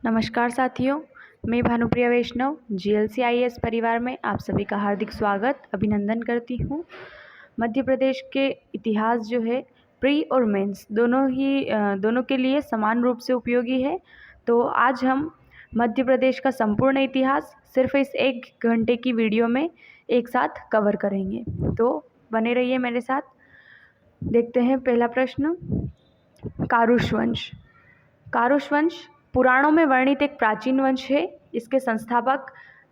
नमस्कार साथियों, मैं भानुप्रिया वैष्णव जीएलसी आईएएस परिवार में आप सभी का हार्दिक स्वागत अभिनंदन करती हूँ। मध्य प्रदेश के इतिहास जो है प्री और मेंस दोनों के लिए समान रूप से उपयोगी है। तो आज हम मध्य प्रदेश का संपूर्ण इतिहास सिर्फ इस 1 घंटे की वीडियो में एक साथ कवर करेंगे। तो बने रहिए मेरे साथ। देखते हैं पहला प्रश्न, कारुष वंश। कारुष वंश पुराणों में वर्णित एक प्राचीन वंश है। इसके संस्थापक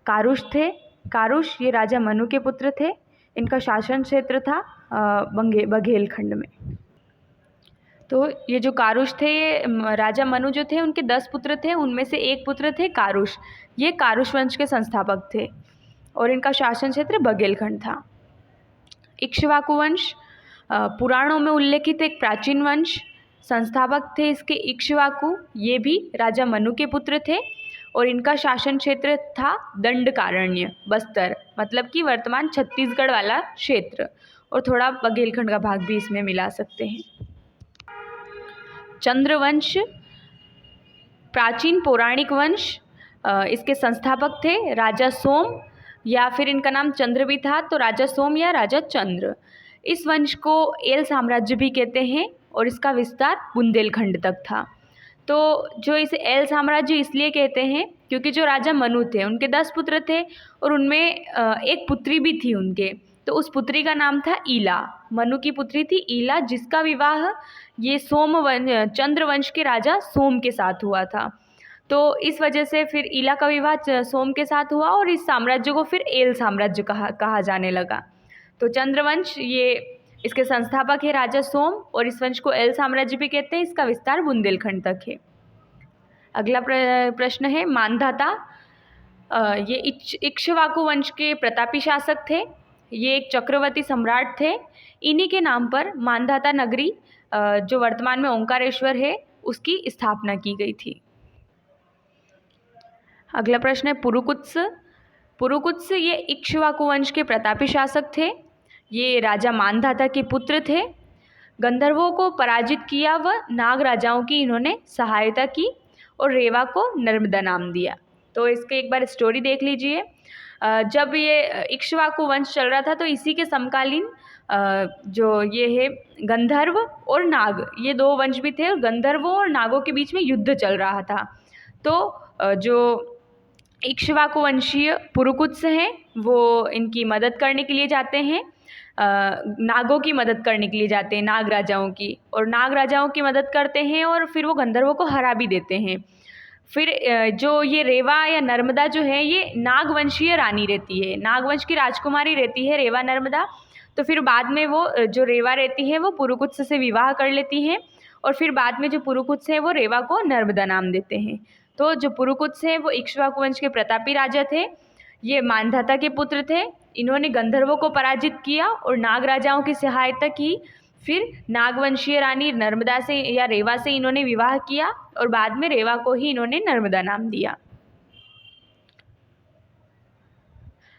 कारुष थे। कारुष ये राजा मनु के पुत्र थे। इनका शासन क्षेत्र था बघेलखंड में। तो ये जो कारुष थे, ये राजा मनु जो थे उनके 10 पुत्र थे, उनमें से एक पुत्र थे कारुष। ये कारुष वंश के संस्थापक थे और इनका शासन क्षेत्र बघेलखंड था। इक्ष्वाकु वंश पुराणों में उल्लेखित एक प्राचीन वंश। संस्थापक थे इसके इक्ष्वाकु। ये भी राजा मनु के पुत्र थे और इनका शासन क्षेत्र था दंडकारण्य, बस्तर, मतलब कि वर्तमान छत्तीसगढ़ वाला क्षेत्र, और थोड़ा बघेलखंड का भाग भी इसमें मिला सकते हैं। चंद्रवंश प्राचीन पौराणिक वंश। इसके संस्थापक थे राजा सोम, या फिर इनका नाम चंद्र भी था, तो राजा सोम या राजा चंद्र। इस वंश को एल साम्राज्य भी कहते हैं और इसका विस्तार बुंदेलखंड तक था। तो जो इसे एल साम्राज्य इसलिए कहते हैं क्योंकि जो राजा मनु थे उनके 10 पुत्र थे और उनमें एक पुत्री भी थी उनके। तो उस पुत्री का नाम था ईला। मनु की पुत्री थी ईला, जिसका विवाह ये चंद्र वंश के राजा सोम के साथ हुआ था। तो इस वजह से फिर ईला का विवाह सोम के साथ हुआ और इस साम्राज्य को फिर एल साम्राज्य कहा जाने लगा। तो चंद्रवंश ये इसके संस्थापक है राजा सोम और इस वंश को एल साम्राज्य भी कहते हैं। इसका विस्तार बुंदेलखंड तक है। अगला प्रश्न है मांधाता। ये इक्ष्वाकु वंश के प्रतापी शासक थे। ये एक चक्रवर्ती सम्राट थे। इन्हीं के नाम पर मांधाता नगरी, जो वर्तमान में ओंकारेश्वर है, उसकी स्थापना की गई थी। अगला प्रश्न है पुरुकुत्स। पुरुकुत्स ये इक्ष्वाकु वंश के प्रतापी शासक थे। ये राजा मांधाता के पुत्र थे। गंधर्वों को पराजित किया व नाग राजाओं की इन्होंने सहायता की और रेवा को नर्मदा नाम दिया। तो इसके एक बार स्टोरी देख लीजिए। जब ये इक्ष्वाकु वंश चल रहा था तो इसी के समकालीन जो ये है गंधर्व और नाग, ये 2 वंश भी थे और गंधर्वों और नागों के बीच में युद्ध चल रहा था। तो जो इक्ष्वाकु वंशीय पुरुकुत्स हैं वो इनकी मदद करने के लिए जाते हैं, नागों की मदद करने के लिए जाते हैं, नाग राजाओं की, और नाग राजाओं की मदद करते हैं और फिर वो गंधर्वों को हरा भी देते हैं। फिर जो ये रेवा या नर्मदा जो है ये नागवंशीय रानी रहती है, नागवंश की राजकुमारी रहती है रेवा नर्मदा। तो फिर बाद में वो जो रेवा रहती है वो पुरुकुत्स से विवाह कर लेती हैं और फिर बाद में जो पुरुकुत्स है वो रेवा को नर्मदा नाम देते हैं। तो जो पुरुकुत्स है वो इक्ष्वाकु वंश के प्रतापी राजा थे। ये मांधाता के पुत्र थे। इन्होंने गंधर्वों को पराजित किया और नाग राजाओं की सहायता की। फिर नागवंशीय रानी नर्मदा से या रेवा से इन्होंने विवाह किया और बाद में रेवा को ही इन्होंने नर्मदा नाम दिया।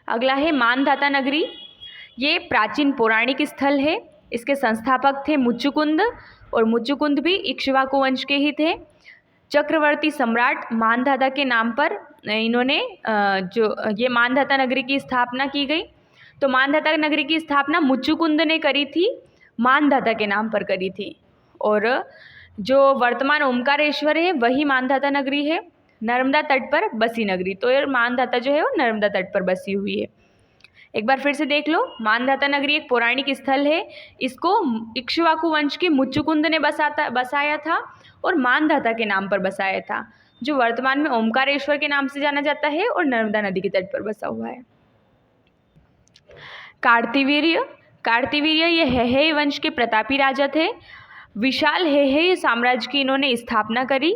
अगला है मांधाता नगरी। ये प्राचीन पौराणिक स्थल है। इसके संस्थापक थे मुचुकुंद और मुचुकुंद भी इक्ष्वाकु वंश के ही थे। चक्रवर्ती सम्राट मांधाता के नाम पर इन्होंने जो ये मांधाता नगरी की स्थापना की गई। तो मांधाता नगरी की स्थापना मुचुकुंद ने करी थी, मांधाता के नाम पर करी थी। और जो वर्तमान ओंकारेश्वर है वही मांधाता नगरी है, नर्मदा तट पर बसी नगरी। तो ये मांधाता जो है वो नर्मदा तट पर बसी हुई है। एक बार फिर से देख लो, मांधाता नगरी एक पौराणिक स्थल है। इसको इक्ष्वाकु वंश के मुचुकुंद ने बसाया था और मांधाता के नाम पर बसाया था, जो वर्तमान में ओंकारेश्वर के नाम से जाना जाता है और नर्मदा नदी के तट पर बसा हुआ है। कार्तिवीर्य। कार्तिवीर्य ये हेहय वंश के प्रतापी राजा थे। विशाल हेहय साम्राज्य की इन्होंने स्थापना करी।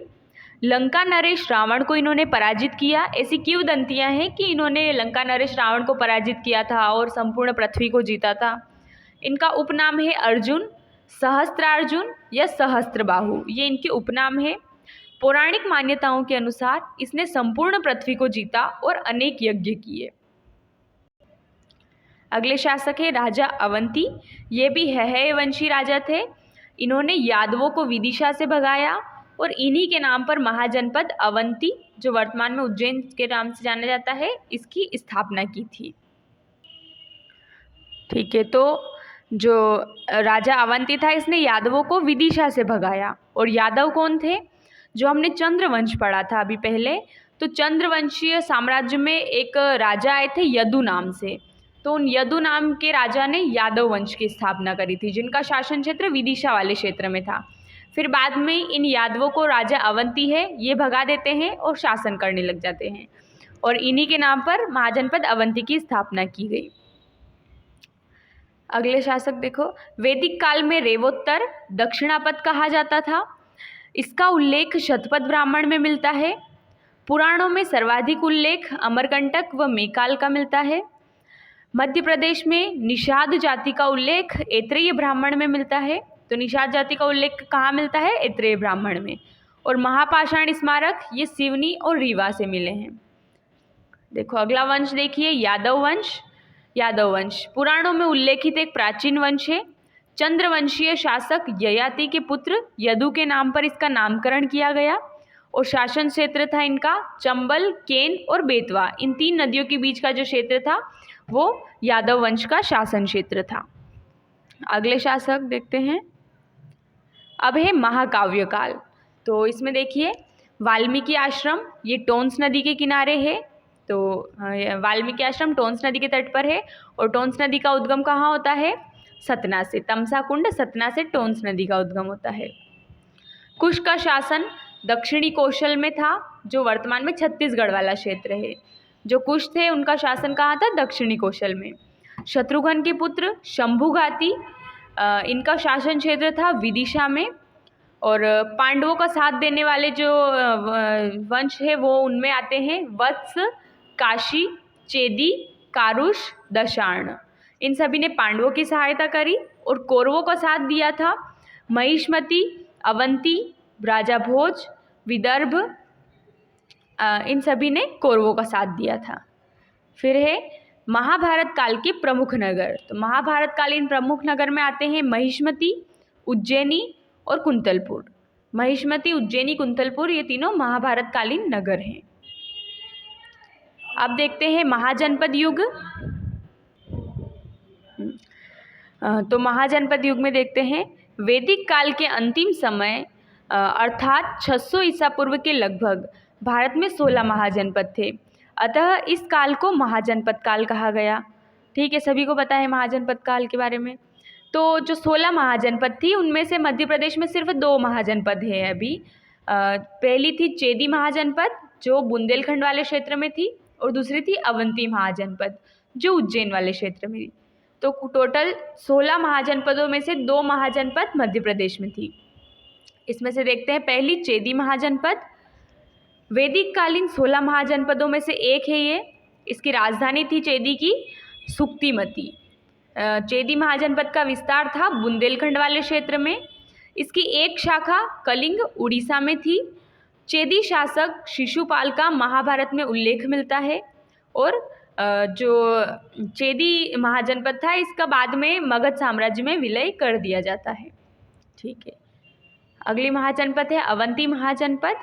लंका नरेश रावण को इन्होंने पराजित किया। ऐसी किंवदंतियां हैं कि इन्होंने लंका नरेश रावण को पराजित किया था और संपूर्ण पृथ्वी को जीता था। इनका उपनाम है अर्जुन, सहस्त्रार्जुन या सहस्त्रबाहु, ये इनके उपनाम है। पौराणिक मान्यताओं के अनुसार इसने संपूर्ण पृथ्वी को जीता और अनेक यज्ञ किए। अगले शासक है राजा अवंती। ये भी हेहय वंशी राजा थे। इन्होंने यादवों को विदिशा से भगाया और इन्हीं के नाम पर महाजनपद अवंती, जो वर्तमान में उज्जैन के नाम से जाना जाता है, इसकी स्थापना की थी। ठीक है, तो जो राजा अवंती था इसने यादवों को विदिशा से भगाया। और यादव कौन थे? जो हमने चंद्रवंश पढ़ा था अभी पहले, तो चंद्रवंशीय साम्राज्य में एक राजा आए थे यदु नाम से। तो उन यदु नाम के राजा ने यादव वंश की स्थापना करी थी, जिनका शासन क्षेत्र विदिशा वाले क्षेत्र में था। फिर बाद में इन यादवों को राजा अवंती है ये भगा देते हैं और शासन करने लग जाते हैं, और इन्हीं के नाम पर महाजनपद अवंती की स्थापना की गई। अगले शासक देखो, वैदिक काल में रेवोत्तर दक्षिणापद कहा जाता था। इसका उल्लेख शतपथ ब्राह्मण में मिलता है। पुराणों में सर्वाधिक उल्लेख अमरकंटक व मेकाल का मिलता है। मध्य प्रदेश में निषाद जाति का उल्लेख ऐत्रेय ब्राह्मण में मिलता है। तो निषाद जाति का उल्लेख कहाँ मिलता है? ऐत्रेय ब्राह्मण में। और महापाषाण स्मारक ये सिवनी और रीवा से मिले हैं। देखो अगला वंश देखिए, यादव वंश। यादव वंश पुराणों में उल्लेखित एक प्राचीन वंश है। चंद्रवंशीय शासक ययाति के पुत्र यदु के नाम पर इसका नामकरण किया गया, और शासन क्षेत्र था इनका चंबल, केन और बेतवा। इन 3 नदियों के बीच का जो क्षेत्र था वो यादव वंश का शासन क्षेत्र था। अगले शासक देखते हैं, अब है महाकाव्य काल। तो इसमें देखिए वाल्मीकि आश्रम ये टोंस नदी के किनारे है। तो वाल्मीकि आश्रम टोंस नदी के तट पर है, और टोंस नदी का उद्गम कहाँ होता है? सतना से। तमसा कुंड सतना से टोंस नदी का उद्गम होता है। कुश का शासन दक्षिणी कौशल में था, जो वर्तमान में छत्तीसगढ़ वाला क्षेत्र है। जो कुश थे उनका शासन कहाँ था? दक्षिणी कौशल में। शत्रुघ्न के पुत्र शंभुघाती इनका शासन क्षेत्र था विदिशा में। और पांडवों का साथ देने वाले जो वंश है वो उनमें आते हैं वत्स, काशी, चेदी, कारुष, दशार्ण। इन सभी ने पांडवों की सहायता करी और कौरवों का साथ दिया था महिष्मती, अवंती, राजा भोज, विदर्भ, इन सभी ने कौरवों का साथ दिया था। फिर है महाभारत काल के प्रमुख नगर। तो महाभारत कालीन प्रमुख नगर में आते हैं महिष्मती, उज्जैनी और कुंतलपुर। महिष्मती, उज्जैनी, कुंतलपुर ये तीनों महाभारत कालीन नगर हैं। अब देखते हैं महाजनपद युग। तो महाजनपद युग में देखते हैं वैदिक काल के अंतिम समय अर्थात 600 ईसा पूर्व के लगभग भारत में 16 महाजनपद थे। अतः इस काल को महाजनपद काल कहा गया। ठीक है, सभी को पता है महाजनपद काल के बारे में। तो जो 16 महाजनपद थी उनमें से मध्य प्रदेश में सिर्फ 2 महाजनपद हैं अभी। पहली थी चेदी महाजनपद जो बुंदेलखंड वाले क्षेत्र में थी, और दूसरी थी अवंती महाजनपद जो उज्जैन वाले क्षेत्र में थी। तो टोटल 16 महाजनपदों में से 2 महाजनपद मध्य प्रदेश में थी। इसमें से देखते हैं पहली चेदी महाजनपद। वैदिक कालीन 16 महाजनपदों में से एक है ये। इसकी राजधानी थी चेदी की सुक्तिमती। चेदी महाजनपद का विस्तार था बुंदेलखंड वाले क्षेत्र में। इसकी एक शाखा कलिंग उड़ीसा में थी। चेदी शासक शिशुपाल का महाभारत में उल्लेख मिलता है, और जो चेदी महाजनपद था इसका बाद में मगध साम्राज्य में विलय कर दिया जाता है। ठीक है, अगली महाजनपद है अवंती महाजनपद।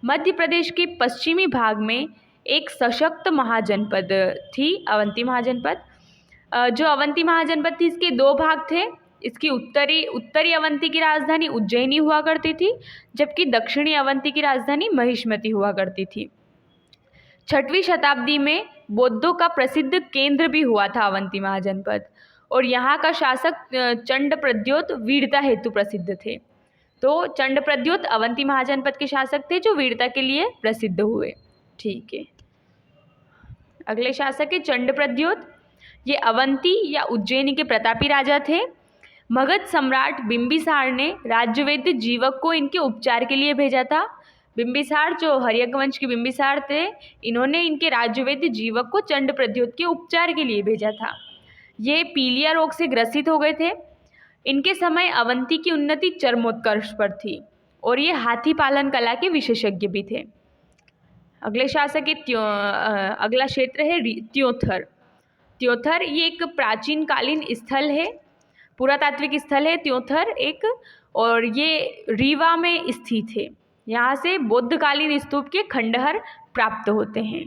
मध्य प्रदेश के पश्चिमी भाग में एक सशक्त महाजनपद थी अवंती महाजनपद। जो अवंती महाजनपद थी इसके 2 भाग थे। इसकी उत्तरी अवंती की राजधानी उज्जैनी हुआ करती थी, जबकि दक्षिणी अवंती की राजधानी महिष्मती हुआ करती थी। 6वीं शताब्दी में बौद्धों का प्रसिद्ध केंद्र भी हुआ था अवंती महाजनपद, और यहाँ का शासक चंडप्रद्योत वीरता हेतु प्रसिद्ध थे। तो चंडप्रद्योत अवंती महाजनपद के शासक थे जो वीरता के लिए प्रसिद्ध हुए। ठीक है, अगले शासक है चंडप्रद्योत। ये अवंती या उज्जैनी के प्रतापी राजा थे। मगध सम्राट बिंबिसार ने राज्यवैद्य जीवक को इनके उपचार के लिए भेजा था। बिंबिसार जो हर्यक वंश के बिंबिसार थे, इन्होंने इनके राज्यवैद्य जीवक को चंडप्रद्योत के उपचार के लिए भेजा था। ये पीलिया रोग से ग्रसित हो गए थे। इनके समय अवंती की उन्नति चरमोत्कर्ष पर थी, और ये हाथी पालन कला के विशेषज्ञ भी थे। अगले शासक अगला क्षेत्र है त्योथर। त्योथर ये एक प्राचीन कालीन स्थल है, पुरातात्विक स्थल है त्योथर एक, और ये रीवा में स्थित है। यहाँ से बौद्धकालीन स्तूप के खंडहर प्राप्त होते हैं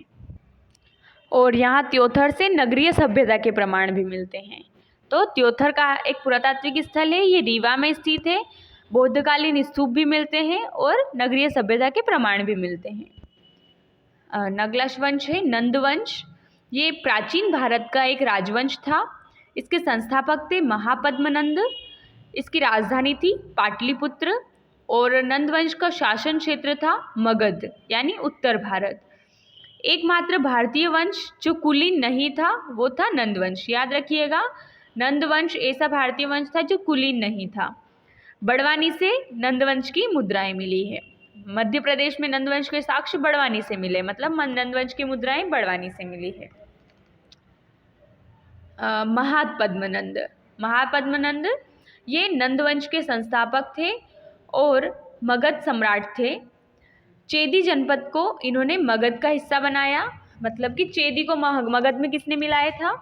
और यहाँ त्योथर से नगरीय सभ्यता के प्रमाण भी मिलते हैं। तो त्योथर का एक पुरातात्विक स्थल है, ये रीवा में स्थित है। बौद्धकालीन स्तूप भी मिलते हैं और नगरीय सभ्यता के प्रमाण भी मिलते हैं। नगलश वंश है, नंद वंश, ये प्राचीन भारत का एक राजवंश था। इसके संस्थापक थे महापद्मनंद। इसकी राजधानी थी पाटलिपुत्र और नंद वंश का शासन क्षेत्र था मगध यानी उत्तर भारत। एकमात्र भारतीय वंश जो कुलीन नहीं था वो था नंद वंश। याद रखिएगा, नंद वंश ऐसा भारतीय वंश था जो कुलीन नहीं था। बड़वानी से नंद वंश की मुद्राएं मिली है। मध्य प्रदेश में नंद वंश के साक्ष्य बड़वानी से मिले, मतलब नंद वंश की मुद्राएं बड़वानी से मिली है। महापद्मनंद, महापद्मनंद ये नंद वंश के संस्थापक थे और मगध सम्राट थे। चेदी जनपद को इन्होंने मगध का हिस्सा बनाया, मतलब कि चेदी को मगध में किसने मिलाया था?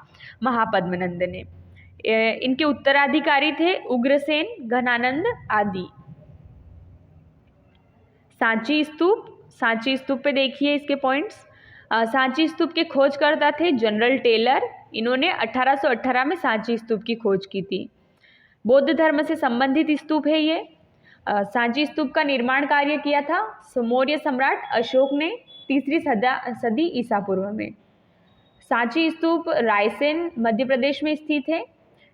महापद्मनंद ने। इनके उत्तराधिकारी थे उग्रसेन, घनानंद आदि। सांची स्तूप, सांची स्तूप पे देखिए इसके पॉइंट्स। सांची स्तूप के खोजकर्ता थे जनरल टेलर। इन्होंने 1818 में सांची स्तूप की खोज की थी। बौद्ध धर्म से संबंधित स्तूप है ये। सांची स्तूप का निर्माण कार्य किया था मौर्य सम्राट अशोक ने 3री सदी ईसा पूर्व में। सांची स्तूप रायसेन मध्य प्रदेश में स्थित है।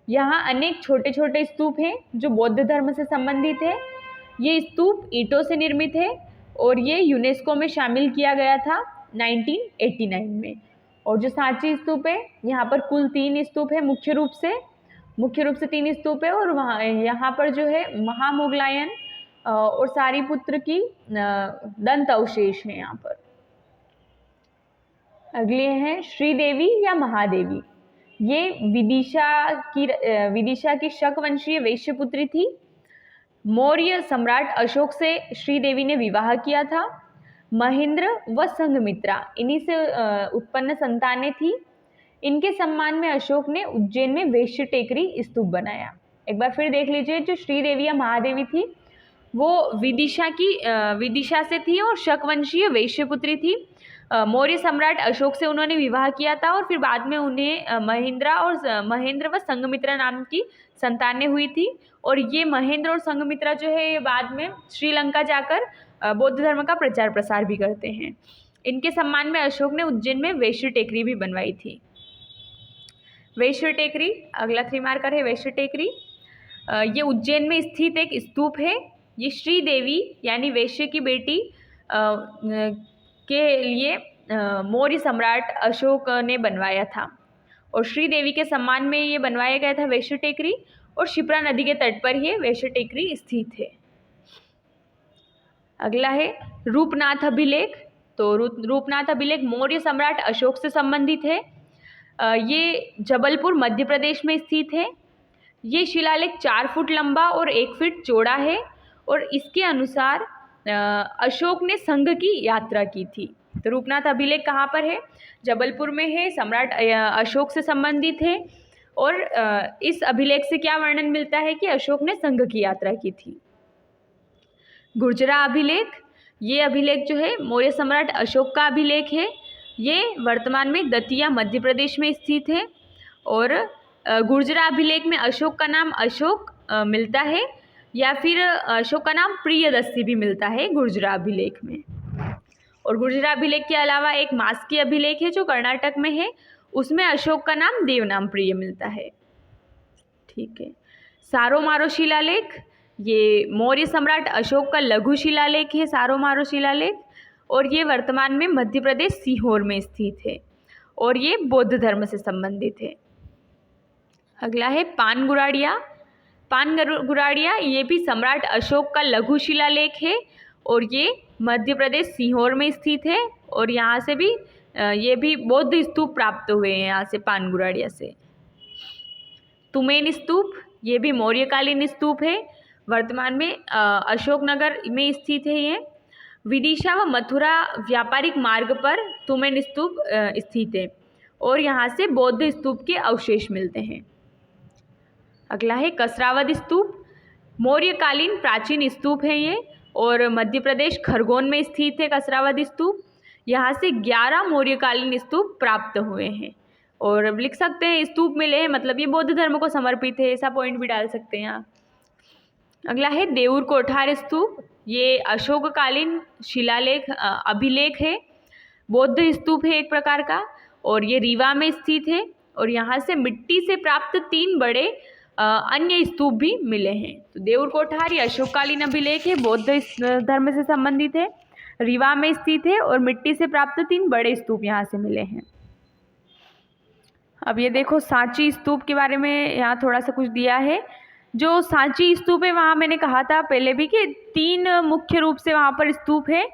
यहाँ अनेक छोटे छोटे स्तूप हैं जो बौद्ध धर्म से संबंधित है। ये स्तूप ईंटों से निर्मित है और ये यूनेस्को में शामिल किया गया था 1989 में। और जो सांची स्तूप है, यहाँ पर कुल 3 स्तूप है। मुख्य रूप से 3 स्तूप है और वहाँ यहाँ पर जो है महामोगलायन और सारीपुत्र की दंत अवशेष है यहाँ पर। अगले हैं श्रीदेवी या महादेवी। ये विदिशा की शक वंशीय वैश्य पुत्री थी। मौर्य सम्राट अशोक से श्रीदेवी ने विवाह किया था। महेंद्र व संघमित्रा इन्हीं से उत्पन्न संतानें थी। इनके सम्मान में अशोक ने उज्जैन में वैश्य टेकरी स्तूप बनाया। एक बार फिर देख लीजिए, जो श्रीदेवी या महादेवी थी वो विदिशा से थी और शकवंशीय वैश्य पुत्री थी। मौर्य सम्राट अशोक से उन्होंने विवाह किया था और फिर बाद में उन्हें महेंद्र व संघमित्रा नाम की संतानें हुई थी। और ये महेंद्र और संघमित्रा जो है ये बाद में श्रीलंका जाकर बौद्ध धर्म का प्रचार प्रसार भी करते हैं। इनके सम्मान में अशोक ने उज्जैन में वैश्य टेकरी भी बनवाई थी। वैश्य टेकरी, अगला 3 मार्कर है वैश्य टेकरी। ये उज्जैन में स्थित एक स्तूप है। ये श्रीदेवी यानी वैश्य की बेटी के लिए मौर्य सम्राट अशोक ने बनवाया था और श्रीदेवी के सम्मान में ये बनवाया गया था वैश्य टेकरी। और शिप्रा नदी के तट पर ये वैश्य टेकरी स्थित है। अगला है रूपनाथ अभिलेख। तो रूपनाथ अभिलेख मौर्य सम्राट अशोक से संबंधित है। ये जबलपुर मध्य प्रदेश में स्थित है। ये शिलालेख 4 फुट लंबा और 1 फीट चौड़ा है और इसके अनुसार अशोक ने संघ की यात्रा की थी। तो रूपनाथ अभिलेख कहाँ पर है? जबलपुर में है, सम्राट अशोक से संबंधित है। और इस अभिलेख से क्या वर्णन मिलता है कि अशोक ने संघ की यात्रा की थी। गुर्जरा अभिलेख, ये अभिलेख जो है मौर्य सम्राट अशोक का अभिलेख है। ये वर्तमान में दतिया मध्य प्रदेश में स्थित है। और गुर्जरा अभिलेख में अशोक का नाम अशोक मिलता है या फिर अशोक का नाम प्रियदर्शी भी मिलता है गुर्जरा अभिलेख में। और गुर्जरा अभिलेख के अलावा एक मास्की अभिलेख है जो कर्नाटक में है, उसमें अशोक का नाम देवनाम प्रिय मिलता है। ठीक है। सारोमारो शिलालेख, ये मौर्य सम्राट अशोक का लघु शिलालेख है सारोमारो शिलालेख। और ये वर्तमान में मध्य प्रदेश सीहोर में स्थित है और ये बौद्ध धर्म से संबंधित है। अगला है पानगुराड़िया। पानगुराड़िया ये भी सम्राट अशोक का लघु शिलालेख है और ये मध्य प्रदेश सीहोर में स्थित है। और यहाँ से भी ये भी बौद्ध स्तूप प्राप्त हुए हैं यहाँ से पानगुराड़िया से। तुमेन स्तूप, ये भी मौर्यकालीन स्तूप है, वर्तमान में अशोकनगर में स्थित है। ये विदिशा व मथुरा व्यापारिक मार्ग पर तुमेन स्तूप स्थित है और यहाँ से बौद्ध स्तूप के अवशेष मिलते हैं। अगला है कसरावद स्तूप। मौर्यकालीन प्राचीन स्तूप है ये, और मध्य प्रदेश खरगोन में स्थित है कसरावद स्तूप। यहाँ से 11 मौर्यकालीन स्तूप प्राप्त हुए हैं। और अब लिख सकते हैं स्तूप मिले हैं मतलब ये बौद्ध धर्म को समर्पित है, ऐसा पॉइंट भी डाल सकते हैं आप। अगला है देऊर कोठार स्तूप। ये अशोककालीन शिलालेख अभिलेख है, बौद्ध स्तूप है एक प्रकार का, और ये रीवा में स्थित है। और यहाँ से मिट्टी से प्राप्त 3 बड़े अन्य स्तूप भी मिले हैं। तो देऊर कोठार ये अशोककालीन अभिलेख है, बौद्ध धर्म से संबंधित है, रीवा में स्थित है, और मिट्टी से प्राप्त 3 बड़े स्तूप यहाँ से मिले हैं। अब ये देखो सांची स्तूप के बारे में यहाँ थोड़ा सा कुछ दिया है। जो सांची स्तूप है वहाँ मैंने कहा था पहले भी कि 3 मुख्य रूप से वहाँ पर स्तूप है।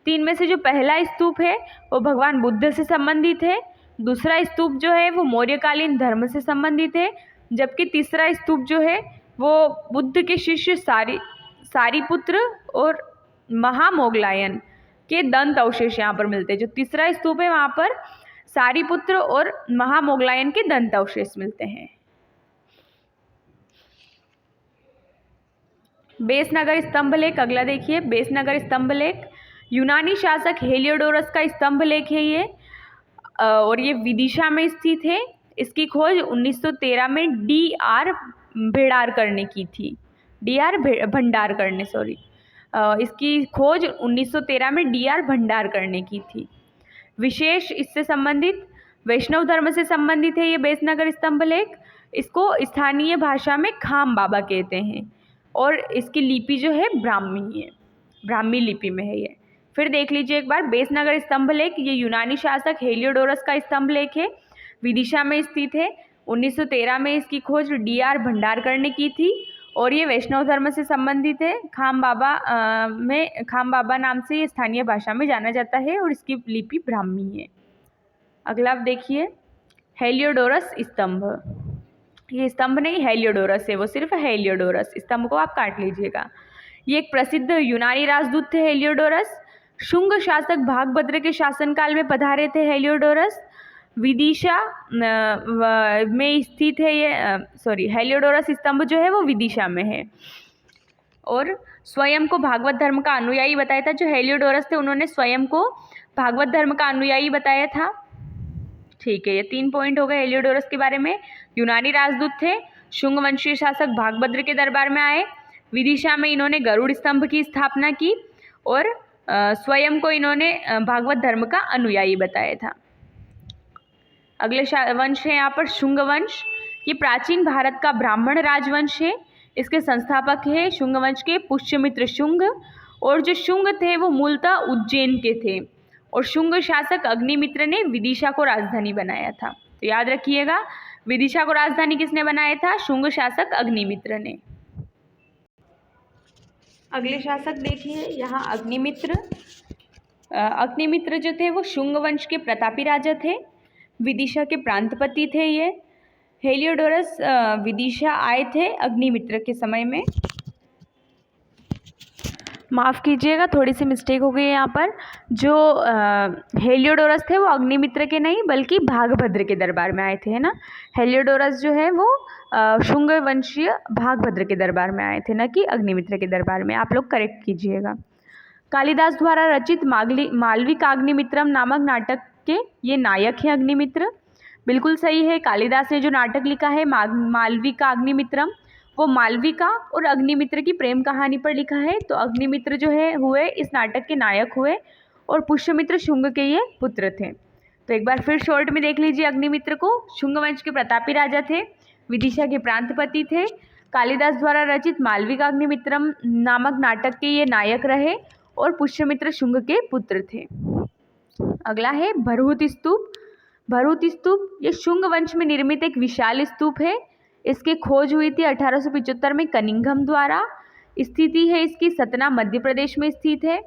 3 में से जो पहला स्तूप है वो भगवान बुद्ध से संबंधित है, दूसरा स्तूप जो है वो मौर्यकालीन धर्म से संबंधित है, जबकि तीसरा स्तूप जो है वो बुद्ध के शिष्य सारीपुत्र और महामोगलायन के दंत अवशेष यहाँ पर मिलते हैं। जो तीसरा स्तूप है वहाँ पर सारीपुत्र और महामोगलायन के दंत अवशेष मिलते हैं। बेसनगर स्तंभ लेख अगला देखिए। बेसनगर स्तंभ लेख यूनानी शासक हेलियोडोरस का स्तंभ लेख है ये, और ये विदिशा में स्थित है। इसकी खोज 1913 में डी.आर. भेंडारकर ने की थी। डी.आर. भंडारकर ने इसकी खोज 1913 में डी.आर. भंडारकर ने की थी। विशेष इससे संबंधित वैष्णव धर्म से संबंधित है ये बेसनगर स्तंभ लेख। इसको स्थानीय भाषा में खाम बाबा कहते हैं, और इसकी लिपि जो है ब्राह्मी है, ब्राह्मी लिपि में है ये। फिर देख लीजिए एक बार बेसनगर स्तंभ लेख, ये यूनानी शासक हेलियोडोरस का स्तंभ लेख है, विदिशा में स्थित है। 1913 में इसकी खोज डी.आर. भंडारकर ने की थी, और ये वैष्णव धर्म से संबंधित है। खाम बाबा नाम से ये स्थानीय भाषा में जाना जाता है, और इसकी लिपि ब्राह्मी है। अगला आप देखिए हेलियोडोरस स्तंभ। ये स्तंभ नहीं हेलियोडोरस है, वो सिर्फ हेलियोडोरस स्तंभ को आप काट लीजिएगा। ये एक प्रसिद्ध यूनानी राजदूत थे हेलियोडोरस। शुंग शासक भागभद्र के शासनकाल में पधारे थे हेलियोडोरस। विदिशा में स्थित है ये हेलियोडोरस स्तंभ जो है वो विदिशा में है, और स्वयं को भागवत धर्म का अनुयायी बताया था। जो हेलियोडोरस थे उन्होंने स्वयं को भागवत धर्म का अनुयायी बताया था। ठीक है, ये 3 पॉइंट हो गए हेलियोडोरस के बारे में। यूनानी राजदूत थे, शुंग वंशीय शासक भागभद्र के दरबार में आए, विदिशा में इन्होंने गरुड़ स्तंभ की स्थापना की, और स्वयं को इन्होंने भागवत धर्म का अनुयायी बताया था। अगले वंश है यहाँ पर शुंग वंश। ये प्राचीन भारत का ब्राह्मण राजवंश है। इसके संस्थापक है शुंग वंश के पुष्यमित्र शुंग, और जो शुंग थे वो मूलतः उज्जैन के थे, और शुंग शासक अग्निमित्र ने विदिशा को राजधानी बनाया था। तो याद रखिएगा विदिशा को राजधानी किसने बनाया था? शुंग शासक अग्निमित्र ने। अगले शासक देखिए यहाँ अग्निमित्र। अग्निमित्र जो थे वो शुंग वंश के प्रतापी राजा थे, विदिशा के प्रांतपति थे। ये हेलियोडोरस विदिशा आए थे अग्निमित्र के समय में। माफ़ कीजिएगा थोड़ी सी मिस्टेक हो गई यहाँ पर। जो हेलियोडोरस थे वो अग्निमित्र के नहीं बल्कि भागभद्र के दरबार में आए थे, है ना। हेलियोडोरस जो है वो शुंग वंशीय भागभद्र के दरबार में आए थे, न कि अग्निमित्र के दरबार में। आप लोग करेक्ट कीजिएगा। कालिदास द्वारा रचित मालविकाग्निमित्रम नामक नाटक के ये नायक हैं अग्निमित्र। बिल्कुल सही है, कालिदास ने जो नाटक लिखा है मालविकाग्निमित्रम, वो मालविका और अग्निमित्र की प्रेम कहानी पर लिखा है। तो अग्निमित्र जो है हुए इस नाटक के नायक हुए, और पुष्यमित्र शुंग के ये पुत्र थे। तो एक बार फिर शॉर्ट में देख लीजिए अग्निमित्र को। शुंग वंश के प्रतापी राजा थे, विदिशा के प्रांतपति थे, कालिदास द्वारा रचित मालविकाग्निमित्रम नामक नाटक के ये नायक रहे, और पुष्यमित्र शुंग के पुत्र थे। अगला है भरहुत स्तूप। भरहुत स्तूप ये शुंग वंश में निर्मित एक विशाल स्तूप है। इसकी खोज हुई थी 1875 में कनिंघम द्वारा। स्थिति है इसकी सतना मध्य प्रदेश में स्थित है।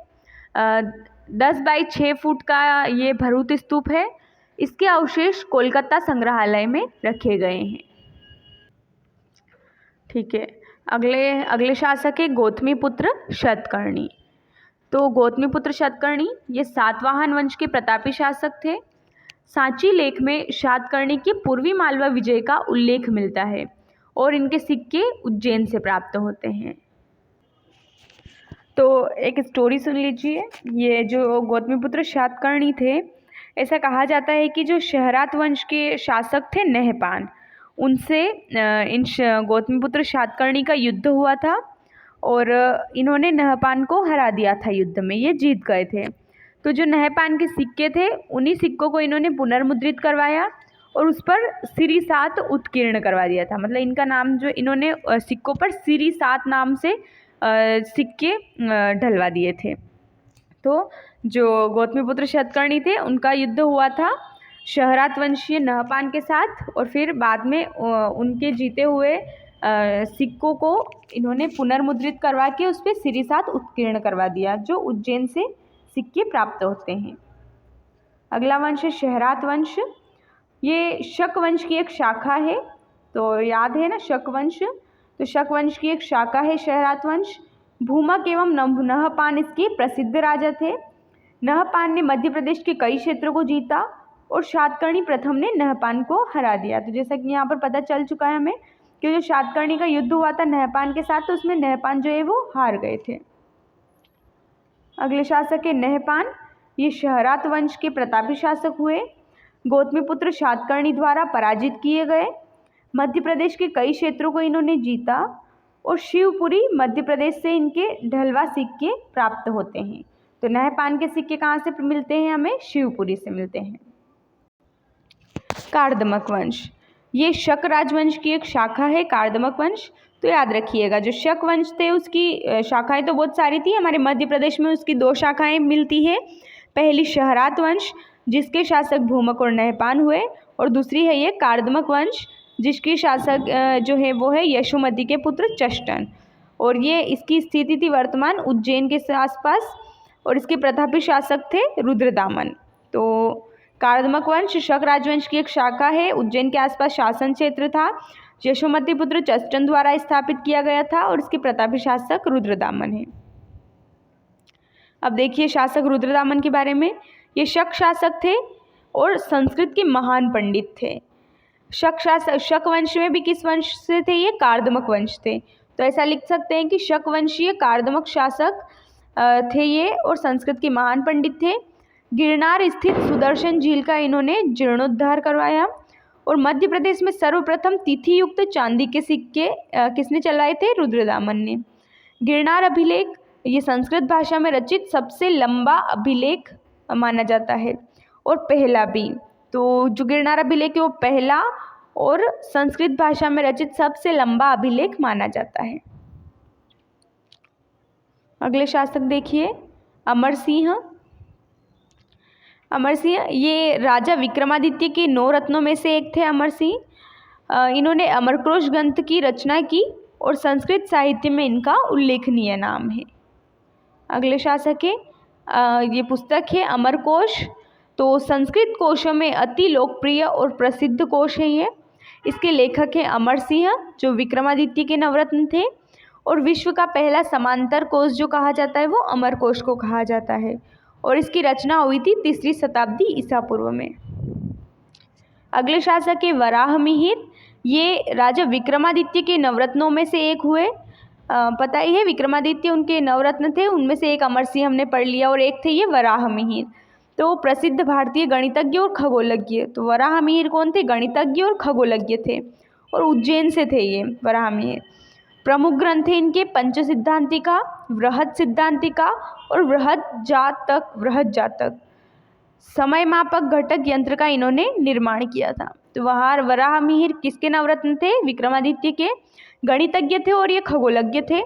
10 बाई 6 फुट का ये भरहुत स्तूप है। इसके अवशेष कोलकाता संग्रहालय में रखे गए हैं। ठीक है, अगले शासक है गौतमीपुत्र शतकर्णी। तो गौतमीपुत्र शतकर्णी ये सातवाहन वंश के प्रतापी शासक थे। सांची लेख में शातकर्णी के पूर्वी मालवा विजय का उल्लेख मिलता है, और इनके सिक्के उज्जैन से प्राप्त होते हैं। तो एक स्टोरी सुन लीजिए। ये जो गौतमीपुत्र सातकर्णी थे, ऐसा कहा जाता है कि जो शहरात वंश के शासक थे नहपान, उनसे गौतमीपुत्र सातकर्णी का युद्ध हुआ था और इन्होंने नहपान को हरा दिया था युद्ध में, ये जीत गए थे। तो जो नहपान के सिक्के थे, उन्हीं सिक्कों को इन्होंने पुनर्मुद्रित करवाया और उस पर सिरी 7 उत्कीर्ण करवा दिया था। मतलब इनका नाम जो इन्होंने सिक्कों पर सिरी 7 नाम से सिक्के ढलवा दिए थे। तो जो गौतमीपुत्र सातकर्णी थे, उनका युद्ध हुआ था शहरात वंशीय नहपान के साथ और फिर बाद में उनके जीते हुए सिक्कों को इन्होंने पुनर्मुद्रित करवा के उस पर सिरी 7 उत्कीर्ण करवा दिया, जो उज्जैन से सिक्के प्राप्त होते हैं। अगला वंश है शहरात वंश। ये शक वंश की एक शाखा है, तो याद है ना शक वंश। तो शक वंश की एक शाखा है शहरात वंश। भूमक एवं नहपान इसके प्रसिद्ध राजा थे। नहपान ने मध्य प्रदेश के कई क्षेत्रों को जीता और सातकर्णी प्रथम ने नहपान को हरा दिया। तो जैसा कि यहाँ पर पता चल चुका है हमें कि जो सातकर्णी का युद्ध हुआ था नहपान के साथ, तो उसमें नहपान जो है वो हार गए थे। अगले शासक है नहपान। ये शहरात वंश के प्रतापी शासक हुए। गौतमीपुत्र सातकर्णी द्वारा पराजित किए गए। मध्य प्रदेश के कई क्षेत्रों को इन्होंने जीता और शिवपुरी मध्य प्रदेश से इनके ढलवा सिक्के प्राप्त होते हैं। तो नहपान के सिक्के कहाँ से मिलते हैं? हमें शिवपुरी से मिलते हैं। कार्दमक वंश। ये शक राजवंश की एक शाखा है कार्दमक वंश। तो याद रखिएगा, जो शक वंश थे उसकी शाखाएं तो बहुत सारी थी। हमारे मध्य प्रदेश में उसकी 2 शाखाएं मिलती है। पहली शहरात वंश, जिसके शासक भूमक और नहपान हुए, और दूसरी है ये कार्दमक वंश, जिसकी शासक जो है वो है यशोमती के पुत्र चष्टन। और ये इसकी स्थिति थी वर्तमान उज्जैन के आसपास, और इसके प्रतापी शासक थे रुद्रदामन। तो कार्दमक वंश शक राजवंश की एक शाखा है, उज्जैन के आसपास शासन क्षेत्र था, यशोमती पुत्र चष्टन द्वारा स्थापित किया गया था और इसके प्रतापी शासक रुद्रदामन है। अब देखिए शासक रुद्रदामन के बारे में। ये शक शासक थे और संस्कृत के महान पंडित थे। शक वंश में भी किस वंश से थे? ये कार्दमक वंश थे। तो ऐसा लिख सकते हैं कि शक वंशीय कार्दमक शासक थे ये, और संस्कृत के महान पंडित थे। गिरनार स्थित सुदर्शन झील का इन्होंने जीर्णोद्धार करवाया और मध्य प्रदेश में सर्वप्रथम तिथि युक्त चांदी के सिक्के किसने चलाए थे? रुद्रदामन ने। गिरनार अभिलेख ये संस्कृत भाषा में रचित सबसे लंबा अभिलेख माना जाता है और पहला भी। तो जो गिरनार अभिलेख है वो पहला और संस्कृत भाषा में रचित सबसे लंबा अभिलेख माना जाता है। अगले शासक देखिए अमर सिंह। अमर सिंह ये राजा विक्रमादित्य के 9 रत्नों में से एक थे। अमर सिंह इन्होंने अमरकोश ग्रंथ की रचना की और संस्कृत साहित्य में इनका उल्लेखनीय नाम है। अगले शासक है ये पुस्तक है अमरकोश। तो संस्कृत कोशों में अति लोकप्रिय और प्रसिद्ध कोश है ये। इसके लेखक हैं अमर सिंह, जो विक्रमादित्य के नवरत्न थे, और विश्व का पहला समांतर कोश जो कहा जाता है वो अमरकोश को कहा जाता है, और इसकी रचना हुई थी 3री शताब्दी ईसा पूर्व में। अगले शासक है वराहमिहिर। ये राजा विक्रमादित्य के नवरत्नों में से एक हुए। पता ही है विक्रमादित्य उनके नवरत्न थे, उनमें से एक अमर सिंह हमने पढ़ लिया, और एक थे ये वराहमिहिर। तो प्रसिद्ध भारतीय गणितज्ञ और खगोलज्ञ। तो वराहमिहिर कौन थे? गणितज्ञ और खगोलज्ञ थे, और उज्जैन से थे ये वराहमिहिर। प्रमुख ग्रंथ है इनके पंच सिद्धांतिका, वृहद सिद्धांतिका और वृहद जातक। समय मापक घटक यंत्र का इन्होंने निर्माण किया था। तो वहाँ वराहमिहिर किसके नवरत्न थे? विक्रमादित्य के। गणितज्ञ थे और ये खगोलज्ञ थे।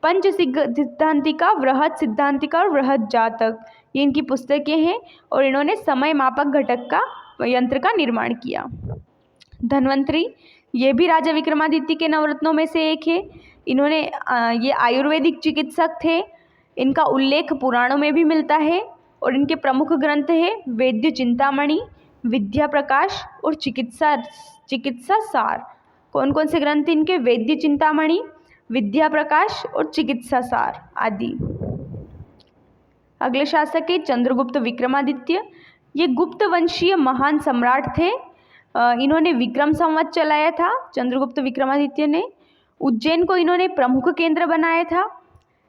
पंच सिद्धांतिका, वृहद सिद्धांतिका और वृहद जातक ये इनकी पुस्तकें हैं, और इन्होंने समय मापक घटक का यंत्र का निर्माण किया। धन्वंतरी ये भी राजा विक्रमादित्य के नवरत्नों में से एक है। इन्होंने ये आयुर्वेदिक चिकित्सक थे। इनका उल्लेख पुराणों में भी मिलता है, और इनके प्रमुख ग्रंथ है वैद्य चिंतामणि, विद्या प्रकाश और चिकित्सा सार। कौन कौन से ग्रंथ इनके? वैद्य चिंतामणि, विद्या प्रकाश और चिकित्सा सार आदि। अगले शासक है चंद्रगुप्त विक्रमादित्य। ये गुप्त वंशीय महान सम्राट थे। इन्होंने विक्रम संवत चलाया था चंद्रगुप्त विक्रमादित्य ने। उज्जैन को इन्होंने प्रमुख केंद्र बनाया था।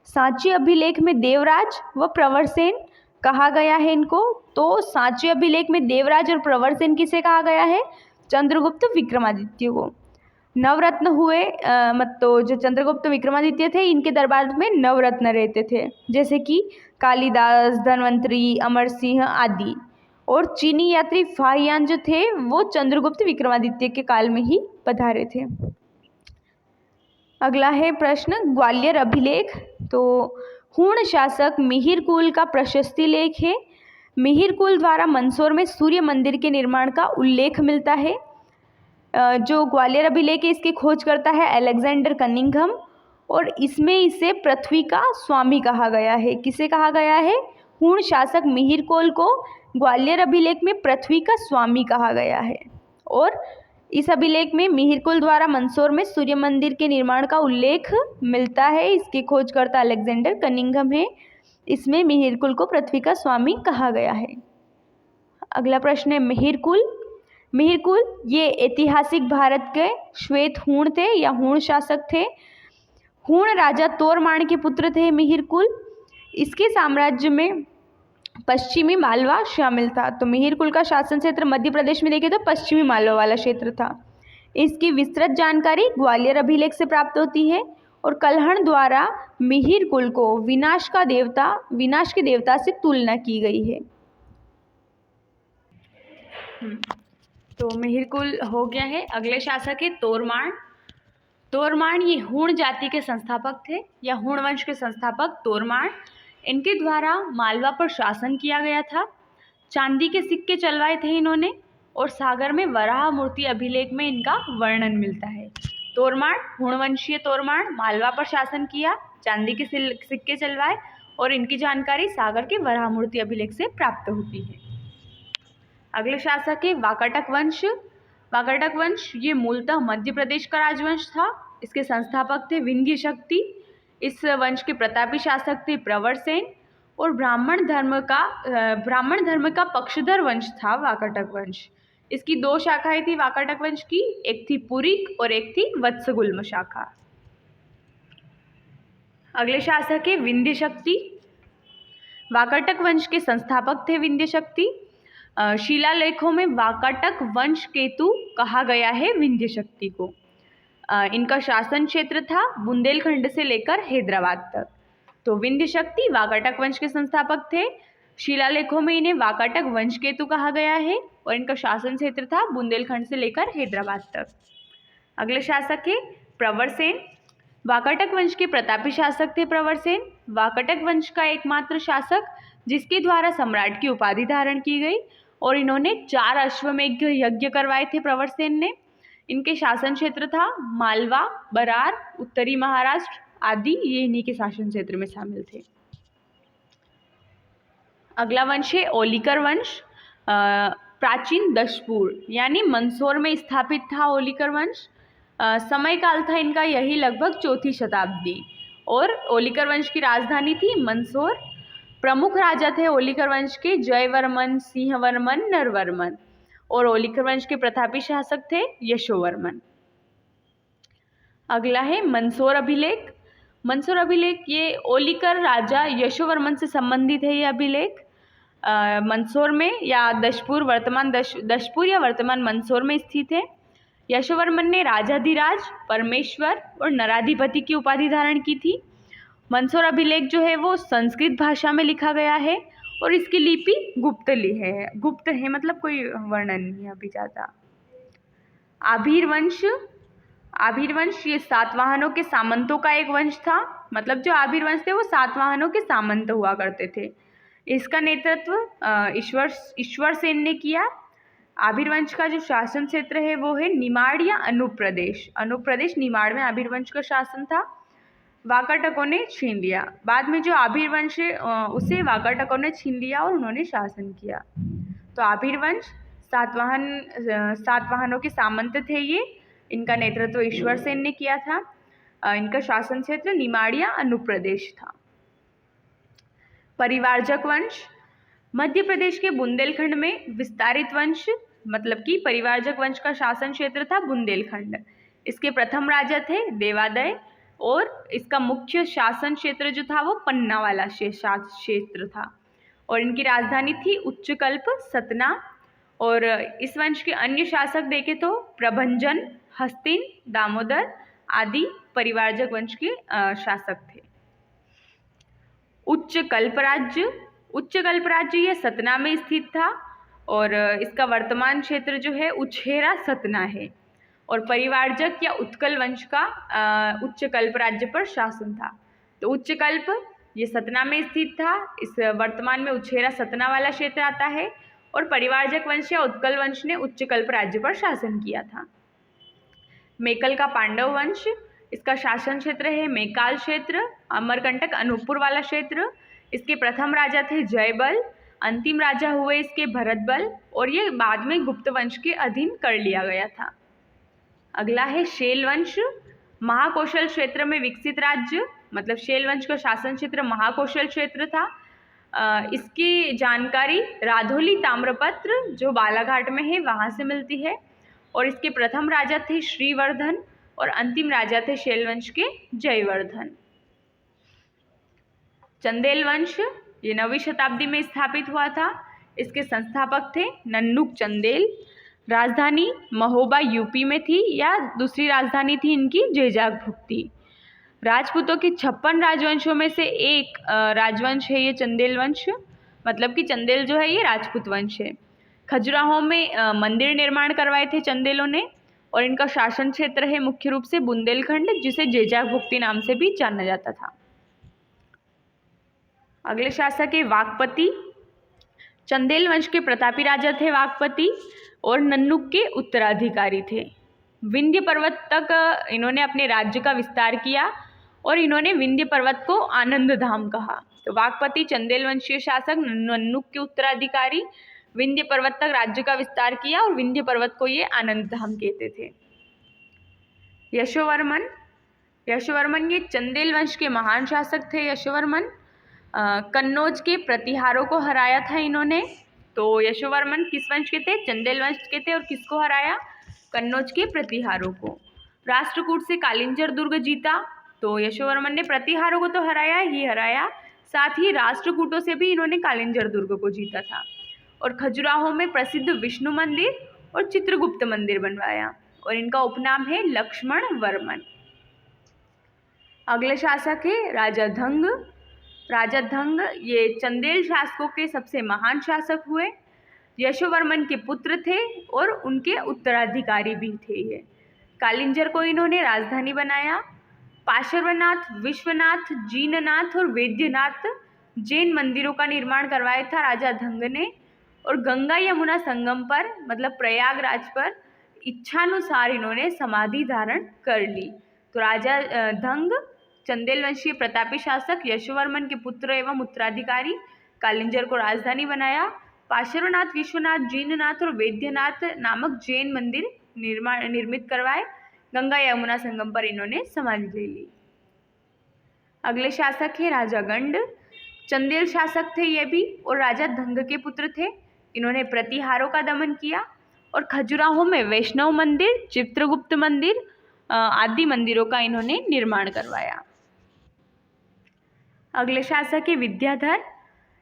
सांची अभिलेख में देवराज व प्रवरसेन कहा गया है इनको। तो सांची अभिलेख में देवराज और प्रवरसेन किसे कहा गया है? चंद्रगुप्त विक्रमादित्य को। नवरत्न हुए तो जो चंद्रगुप्त विक्रमादित्य थे इनके दरबार में नवरत्न रहते थे, जैसे कि कालिदास, धन्वंतरी, अमर सिंह आदि। और चीनी यात्री फाहियान जो थे वो चंद्रगुप्त विक्रमादित्य के काल में ही पधारे थे। अगला है प्रश्न ग्वालियर अभिलेख। तो हूण शासक मिहिर कुल का प्रशस्ति लेख है। मिहिर कुल द्वारा मंदसौर में सूर्य मंदिर के निर्माण का उल्लेख मिलता है। जो ग्वालियर अभिलेख है इसकी खोज करता है अलेक्जेंडर कनिंघम, और इसमें इसे पृथ्वी का स्वामी कहा गया है। किसे कहा गया है? हूण शासक मिहिर कुल को ग्वालियर अभिलेख में पृथ्वी का स्वामी कहा गया है। और इस अभिलेख में मिहिर कुल द्वारा मंदसौर में सूर्य मंदिर के निर्माण का उल्लेख मिलता है। इसकी खोजकर्ता अलेक्जेंडर कनिंघम है। इसमें मिहिर कुल को पृथ्वी का स्वामी कहा गया है। अगला प्रश्न है मिहिर कुल। मिहिर कुल ये ऐतिहासिक भारत के श्वेत हूण थे या हूण शासक थे। हूण राजा तोरमाण के पुत्र थे मिहिर कुल। इसके साम्राज्य में पश्चिमी मालवा शामिल था। तो मिहिर कुल का शासन क्षेत्र मध्य प्रदेश में देखें तो पश्चिमी मालवा वाला क्षेत्र था। इसकी विस्तृत जानकारी ग्वालियर अभिलेख से प्राप्त होती है। और कल्हण द्वारा मिहिर कुल को विनाश के देवता से तुलना की गई है। तो मिहिर कुल हो गया है। अगले शासक है तोरमाण। तोरमाण ये हूण जाति के संस्थापक थे या हूण वंश के संस्थापक तोरमाण। इनके द्वारा मालवा पर शासन किया गया था। चांदी के सिक्के चलवाए थे इन्होंने, और सागर में वराह मूर्ति अभिलेख में इनका वर्णन मिलता है। तोरमाण, हूणवंशीय तोरमाण, मालवा पर शासन किया, चांदी के सिक्के चलवाए, और इनकी जानकारी सागर के वराह मूर्ति अभिलेख से प्राप्त होती है। अगले शासक है वाकाटक वंश। वाकाटक वंश ये मूलतः मध्य प्रदेश का राजवंश था। इसके संस्थापक थे विंध्य शक्ति। इस वंश के प्रतापी शासक थे प्रवरसेन। और ब्राह्मण धर्म का पक्षधर वंश था वाकाटक वंश। इसकी दो शाखाएं थी वाकाटक वंश की, एक थी पुरिक और एक थी वत्सगुल्म शाखा। अगले शासक है विंध्य शक्ति। वाकाटक वंश के संस्थापक थे विंध्य शक्ति। शिलालेखों में वाकाटक वंश केतु कहा गया है विंध्य शक्ति को। इनका शासन क्षेत्र था बुंदेलखंड से लेकर हैदराबाद तक। तो विंध्य शक्ति वाकाटक वंश के संस्थापक थे। शिलालेखों में इन्हें वाकाटक वंश केतु कहा गया है, और इनका शासन क्षेत्र था बुंदेलखंड से लेकर हैदराबाद तक। अगले शासक है प्रवरसेन। वाकाटक वंश के प्रतापी शासक थे प्रवरसेन। वाकाटक वंश का एकमात्र शासक जिसके द्वारा सम्राट की उपाधि धारण की गई, और इन्होंने 4 अश्वमेध यज्ञ करवाए थे प्रवरसेन ने। इनके शासन क्षेत्र था मालवा, बरार, उत्तरी महाराष्ट्र आदि, ये इन्हीं के शासन क्षेत्र में शामिल थे। अगला वंश है ओलिकर वंश। प्राचीन दशपुर यानी मंदसौर में स्थापित था ओलिकर वंश। समय काल था इनका यही लगभग 4वीं शताब्दी, और ओलिकर वंश की राजधानी थी मंदसौर। प्रमुख राजा थे ओलिकर वंश के जयवर्मन, सिंहवर्मन, नरवर्मन, और ओलिकर वंश के प्रतापी शासक थे यशोवर्मन। अगला है मंदसौर अभिलेख। मंदसौर अभिलेख ये ओलिकर राजा यशोवर्मन से संबंधित है। ये अभिलेख मंदसौर में या दशपुर या वर्तमान मंदसौर में स्थित है। यशोवर्मन ने राजाधिराज, परमेश्वर और नराधिपति की उपाधि धारण की थी। मंदसौर अभिलेख जो है वो संस्कृत भाषा में लिखा गया है, और इसकी लिपि गुप्त है, मतलब कोई वर्णन नहीं है अभी ज़्यादा। आभीर वंश ये सातवाहनों के सामंतों का एक वंश था। मतलब जो आभीर वंश थे वो सातवाहनों के सामंत हुआ करते थे। इसका नेतृत्व ईश्वर सेन ने किया। आभीर वंश का जो शासन क्षेत्र है वो है निमाड़ या अनूप प्रदेश निमाड़ में आभीर वंश का शासन था। वाकाटकों ने छीन लिया। बाद में जो आभीर वंश है उसे वाकाटकों ने छीन लिया और उन्होंने शासन किया। तो आभीर वंश सातवाहनों के सामंत थे ये। इनका नेतृत्व ईश्वर सेन ने किया था। इनका शासन क्षेत्र निमाड़ या अनूप प्रदेश था। परिवारजक वंश मध्य प्रदेश के बुंदेलखंड में विस्तारित वंश, मतलब कि परिवारजक वंश का शासन क्षेत्र था बुंदेलखंड। इसके प्रथम राजा थे देवादय। और इसका मुख्य शासन क्षेत्र जो था वो पन्ना वाला क्षेत्र था। और इनकी राजधानी थी उच्चकल्प सतना। और इस वंश के अन्य शासक देखें तो प्रभंजन, हस्तिन, दामोदर आदि परिवारजक वंश के शासक थे। उच्चकल्प राज्य यह सतना में स्थित था और इसका वर्तमान क्षेत्र जो है उछेरा सतना है। और परिवारजक या उत्कल वंश का उच्चकल्प राज्य पर शासन था। तो उच्चकल्प ये सतना में स्थित था, इस वर्तमान में उछेरा सतना वाला क्षेत्र आता है। और परिवारजक वंश या उत्कल वंश ने उच्चकल्प राज्य पर शासन किया था। मेकल का पांडव वंश, इसका शासन क्षेत्र है मेकाल क्षेत्र, अमरकंटक अनूपपुर वाला क्षेत्र। इसके प्रथम राजा थे जयबल, अंतिम राजा हुए इसके भरतबल और ये बाद में गुप्त वंश के अधीन कर लिया गया था। अगला है शैल वंश, महाकौशल क्षेत्र में विकसित राज्य, मतलब शैल वंश का शासन क्षेत्र महाकौशल क्षेत्र था। इसकी जानकारी राधोली ताम्रपत्र जो बालाघाट में है वहाँ से मिलती है। और इसके प्रथम राजा थे श्रीवर्धन और अंतिम राजा थे शैल वंश के जयवर्धन। चंदेल वंश ये 9वीं शताब्दी में स्थापित हुआ था। इसके संस्थापक थे नन्नुक चंदेल। राजधानी महोबा यूपी में थी या दूसरी राजधानी थी इनकी जेजागभुक्ति। राजपूतों के 56 राजवंशों में से एक राजवंश है ये चंदेल वंश, मतलब कि चंदेल जो है ये राजपूत वंश है। खजुराहो में मंदिर निर्माण करवाए थे चंदेलों ने और इनका शासन क्षेत्र है मुख्य रूप से बुंदेलखंड, जिसे जेजागभुक्ति नाम से भी जाना जाता था। अगले शासक है वाकपति। चंदेल वंश के प्रतापी राजा थे वाकपति और नन्नुक के उत्तराधिकारी थे। विंध्य पर्वत तक इन्होंने अपने राज्य का विस्तार किया और इन्होंने विंध्य पर्वत को आनंद धाम कहा। तो वाकपति चंदेल वंशीय शासक, नन्नुक के उत्तराधिकारी, विंध्य पर्वत तक राज्य का विस्तार किया और विंध्य पर्वत को ये आनंद धाम कहते थे। यशोवर्मन ये चंदेल वंश के महान शासक थे। यशोवर्मन कन्नौज के प्रतिहारों को हराया था इन्होंने। तो यशोवर्मन किस वंश के थे? चंदेल वंश के थे। और किसको हराया? कन्नौज के प्रतिहारों को। राष्ट्रकूट से कालिंजर दुर्ग जीता। तो यशोवर्मन ने प्रतिहारों को तो हराया ही हराया, साथ ही राष्ट्रकूटों से भी इन्होंने कालिंजर दुर्ग को जीता था। और खजुराहो में प्रसिद्ध विष्णु मंदिर और चित्रगुप्त मंदिर बनवाया और इनका उपनाम है लक्ष्मण वर्मन। अगले शासक है राजा धंग। राजा धंग ये चंदेल शासकों के सबसे महान शासक हुए। यशोवर्मन के पुत्र थे और उनके उत्तराधिकारी भी थे ये। कालिंजर को इन्होंने राजधानी बनाया। पार्श्वनाथ, विश्वनाथ, जीननाथ और वैद्यनाथ जैन मंदिरों का निर्माण करवाया था राजा धंग ने। और गंगा यमुना संगम पर, मतलब प्रयागराज पर, इच्छानुसार इन्होंने समाधि धारण कर ली। तो राजा धंग चंदेल वंशीय प्रतापी शासक, यशोवर्मन के पुत्र एवं उत्तराधिकारी, कालिंजर को राजधानी बनाया। पार्श्वनाथ, विश्वनाथ, जीननाथ और वैद्यनाथ नामक जैन मंदिर निर्मित करवाए। गंगा यमुना संगम पर इन्होंने समाधि ले ली। अगले शासक है राजा गंड। चंदेल शासक थे ये भी और राजा धंग के पुत्र थे। इन्होंने प्रतिहारों का दमन किया और खजुराहो में वैष्णव मंदिर, चित्रगुप्त मंदिर आदि मंदिरों का इन्होंने निर्माण करवाया। अगले शासक है विद्याधर।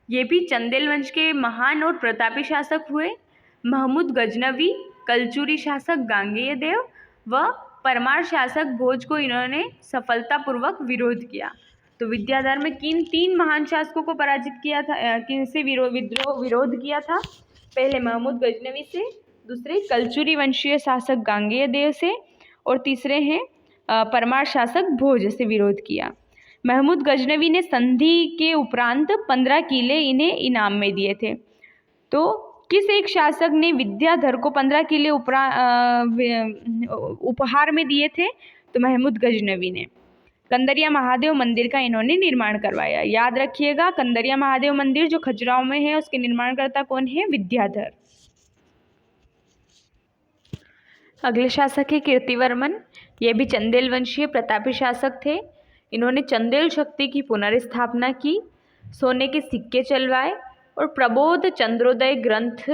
ये भी चंदेल वंश के महान और प्रतापी शासक हुए। महमूद गजनवी, कलचुरी शासक गांगेय देव व परमार शासक भोज को इन्होंने सफलतापूर्वक विरोध किया। तो विद्याधर में किन 3 महान शासकों को पराजित किया था, किनसे विरोध किया था? पहले महमूद गजनवी से, दूसरे कलचुरी वंशीय शासक गांगेय देव से और तीसरे हैं परमार शासक भोज से विरोध किया। महमूद गजनवी ने संधि के उपरांत 15 किले इन्हें इनाम में दिए थे। तो किस एक शासक ने विद्याधर को 15 किले उपहार में दिए थे? तो महमूद गजनवी ने। कंदरिया महादेव मंदिर का इन्होंने निर्माण करवाया। याद रखिएगा, कंदरिया महादेव मंदिर जो खजुराहो में है उसके निर्माणकर्ता कौन है? विद्याधर। अगले शासक है कीर्तिवर्मन। ये भी चंदेल वंशीय प्रतापी शासक थे। इन्होंने चंदेल शक्ति की पुनर्स्थापना की, सोने के सिक्के चलवाए और प्रबोध चंद्रोदय ग्रंथ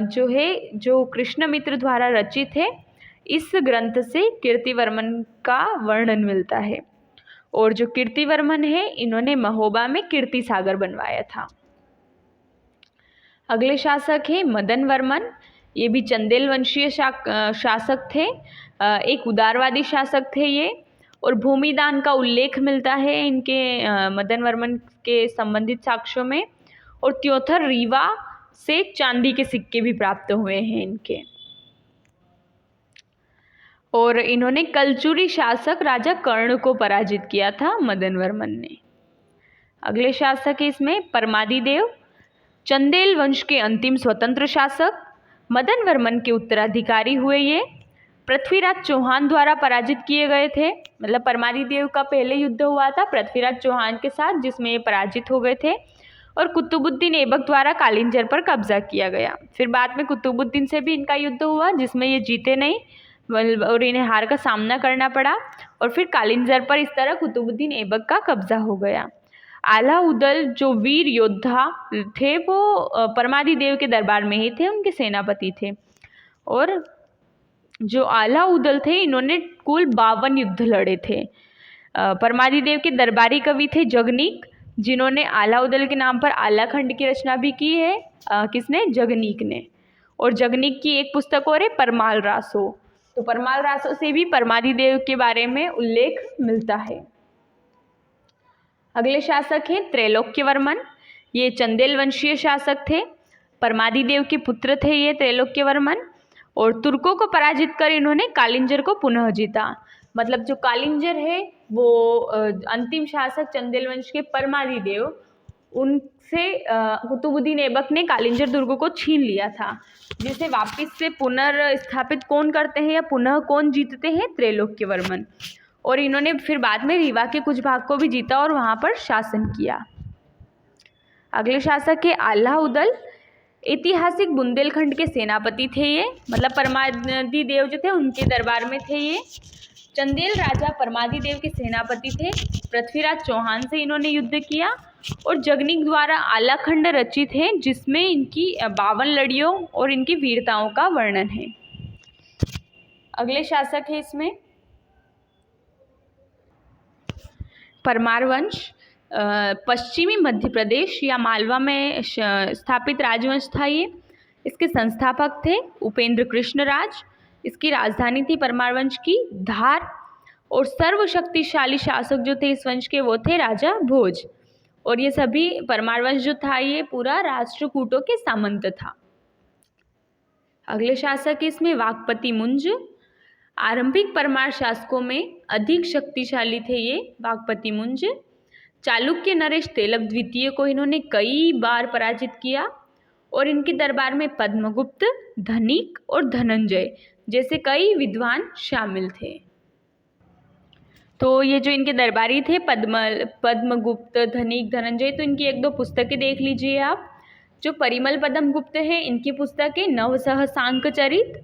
जो कृष्णमित्र द्वारा रचित है, इस ग्रंथ से कीर्तिवर्मन का वर्णन मिलता है। और जो कीर्तिवर्मन है, इन्होंने महोबा में कीर्ति सागर बनवाया था। अगले शासक है मदन वर्मन। ये भी चंदेल वंशीय शासक थे। एक उदारवादी शासक थे ये। और भूमिदान का उल्लेख मिलता है इनके मदन वर्मन के संबंधित साक्ष्यों में। और त्योथर रीवा से चांदी के सिक्के भी प्राप्त हुए हैं इनके। और इन्होंने कलचुरी शासक राजा कर्ण को पराजित किया था मदन वर्मन ने। अगले शासक है इसमें परमादिदेव। चंदेल वंश के अंतिम स्वतंत्र शासक, मदन वर्मन के उत्तराधिकारी हुए ये। पृथ्वीराज चौहान द्वारा पराजित किए गए थे। मतलब परमादिदेव का पहले युद्ध हुआ था पृथ्वीराज चौहान के साथ, जिसमें ये पराजित हो गए थे। और कुतुबुद्दीन ऐबक द्वारा कालिंजर पर कब्जा किया गया। फिर बाद में कुतुबुद्दीन से भी इनका युद्ध हुआ, जिसमें ये जीते नहीं और इन्हें हार का सामना करना पड़ा। और फिर कालिंजर पर इस तरह कुतुबुद्दीन ऐबक का कब्जा हो गया। आलाउदल जो वीर योद्धा थे, वो परमादिदेव के दरबार में ही थे, उनके सेनापति थे। और जो आलाउदल थे, इन्होंने कुल 52 युद्ध लड़े थे। परमादिदेव के दरबारी कवि थे जगनीक, जिन्होंने आलाउदल के नाम पर आलाखंड की रचना भी की है। किसने? जगनीक ने। और जगनीक की एक पुस्तक और है परमाल रासो। तो परमाल रासो से भी परमादिदेव के बारे में उल्लेख मिलता है। अगले शासक हैं त्रैलोक्यवर्मन। ये चंदेल वंशीय शासक थे। परमादिदेव के पुत्र थे ये त्रैलोक्यवर्मन। और तुर्कों को पराजित कर इन्होंने कालिंजर को पुनः जीता। मतलब जो कालिंजर है वो अंतिम शासक चंदेल वंश के परमादिदेव, उनसे कुतुबुद्दीन ऐबक ने कालिंजर दुर्ग को छीन लिया था, जिसे वापस से पुनर्स्थापित कौन करते हैं या पुनः कौन जीतते हैं? त्रैलोक्यवर्मन। और इन्होंने फिर बाद में रीवा के कुछ भाग को भी जीता और वहाँ पर शासन किया। अगले शासक है आलाउदल। ऐतिहासिक बुंदेलखंड के सेनापति थे ये। मतलब परमादिदेव जो थे उनके दरबार में थे ये। चंदेल राजा परमादिदेव के सेनापति थे। पृथ्वीराज चौहान से इन्होंने युद्ध किया। और जगनीक द्वारा आलाखंड रचित है, जिसमें इनकी 52 लड़ियों और इनकी वीरताओं का वर्णन है। अगले शासक है इसमें परमार वंश। पश्चिमी मध्य प्रदेश या मालवा में स्थापित राजवंश था ये। इसके संस्थापक थे उपेंद्र कृष्ण राज। इसकी राजधानी थी परमार वंश की धार। और सर्वशक्तिशाली शासक जो थे इस वंश के, वो थे राजा भोज। और ये सभी परमार वंश जो था ये पूरा राष्ट्रकूटों के सामंत था। अगले शासक इसमें वाकपति मुंज। आरंभिक परमार शासकों में अधिक शक्तिशाली थे ये वाकपति मुंज। चालुक्य नरेश तेलग द्वितीय को इन्होंने कई बार पराजित किया। और इनके दरबार में पद्मगुप्त, धनिक और धनंजय जैसे कई विद्वान शामिल थे। तो ये जो इनके दरबारी थे पद्मगुप्त, धनिक, धनंजय, तो इनकी एक दो पुस्तकें देख लीजिए आप। जो परिमल पद्म गुप्त है, इनकी पुस्तक है नवसहसांक चरित।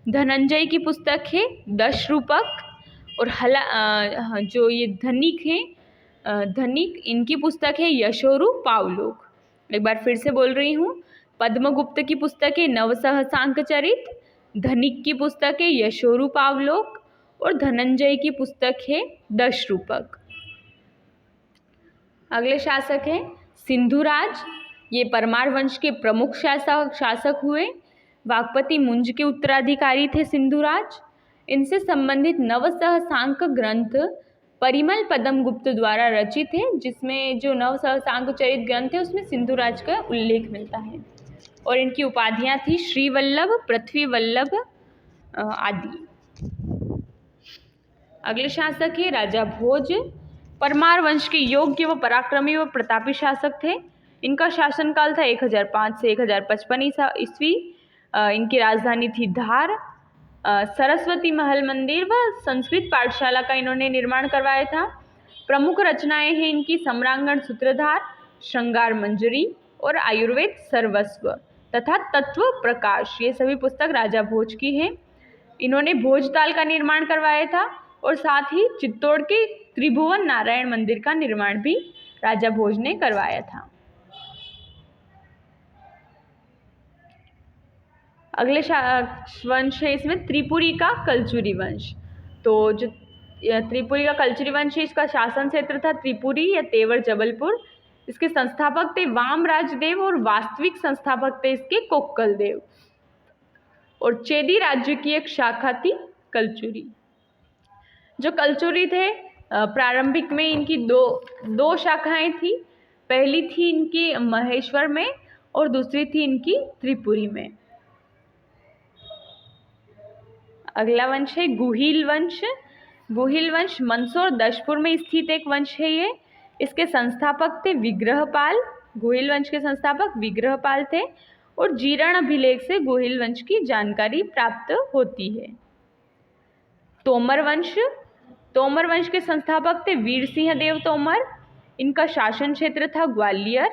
धनंजय की पुस्तक है 10 रूपक। और जो ये धनिक हैं, धनिक, इनकी पुस्तक है यशोरु पावलोक। एक बार फिर से बोल रही हूँ, पद्मगुप्त की पुस्तक है नवसहसांक चरित, धनिक की पुस्तक है यशोरु पावलोक और धनंजय की पुस्तक है 10 रूपक। अगले शासक हैं सिंधुराज। ये परमार वंश के प्रमुख शासक हुए। वाकपति मुंज के उत्तराधिकारी थे सिंधुराज। इनसे संबंधित नवसहसांक ग्रंथ परिमल पद्म गुप्त द्वारा रचित है, जिसमें जो नवसहसांक चरित ग्रंथ है उसमें सिंधुराज का उल्लेख मिलता है। और इनकी उपाधियां थी श्री वल्लभ, पृथ्वी वल्लभ आदि। अगले शासक है राजा भोज। परमार वंश के योग्य व पराक्रमी व प्रतापी शासक थे। इनका शासनकाल था 1005 से 1055 ईस्वी। इनकी राजधानी थी धार। सरस्वती महल मंदिर व संस्कृत पाठशाला का इन्होंने निर्माण करवाया था। प्रमुख रचनाएं हैं इनकी सम्रांगण सूत्रधार, श्रृंगार मंजरी और आयुर्वेद सर्वस्व तथा तत्व प्रकाश। ये सभी पुस्तक राजा भोज की हैं। इन्होंने भोजताल का निर्माण करवाया था और साथ ही चित्तौड़ के त्रिभुवन नारायण मंदिर का निर्माण भी राजा भोज ने करवाया था। अगले वंश है इसमें त्रिपुरी का कलचुरी वंश। तो जो त्रिपुरी का कलचुरी वंश, इसका शासन क्षेत्र था त्रिपुरी या तेवर जबलपुर। इसके संस्थापक थे वामराज देव और वास्तविक संस्थापक थे इसके कोक्कल देव। और चेदी राज्य की एक शाखा थी कलचुरी। जो कलचुरी थे प्रारंभिक में इनकी दो शाखाएं थी। पहली थी इनकी महेश्वर में और दूसरी थी इनकी त्रिपुरी में। अगला वंश है गुहिल वंश। गुहिल वंश मंदसौर दशपुर में स्थित एक वंश है ये। इसके संस्थापक थे विग्रहपाल। गुहिल वंश के संस्थापक विग्रहपाल थे और जीर्ण अभिलेख से गुहिल वंश की जानकारी प्राप्त होती है। तोमर वंश। तोमर वंश के संस्थापक थे वीर सिंह देव तोमर। इनका शासन क्षेत्र था ग्वालियर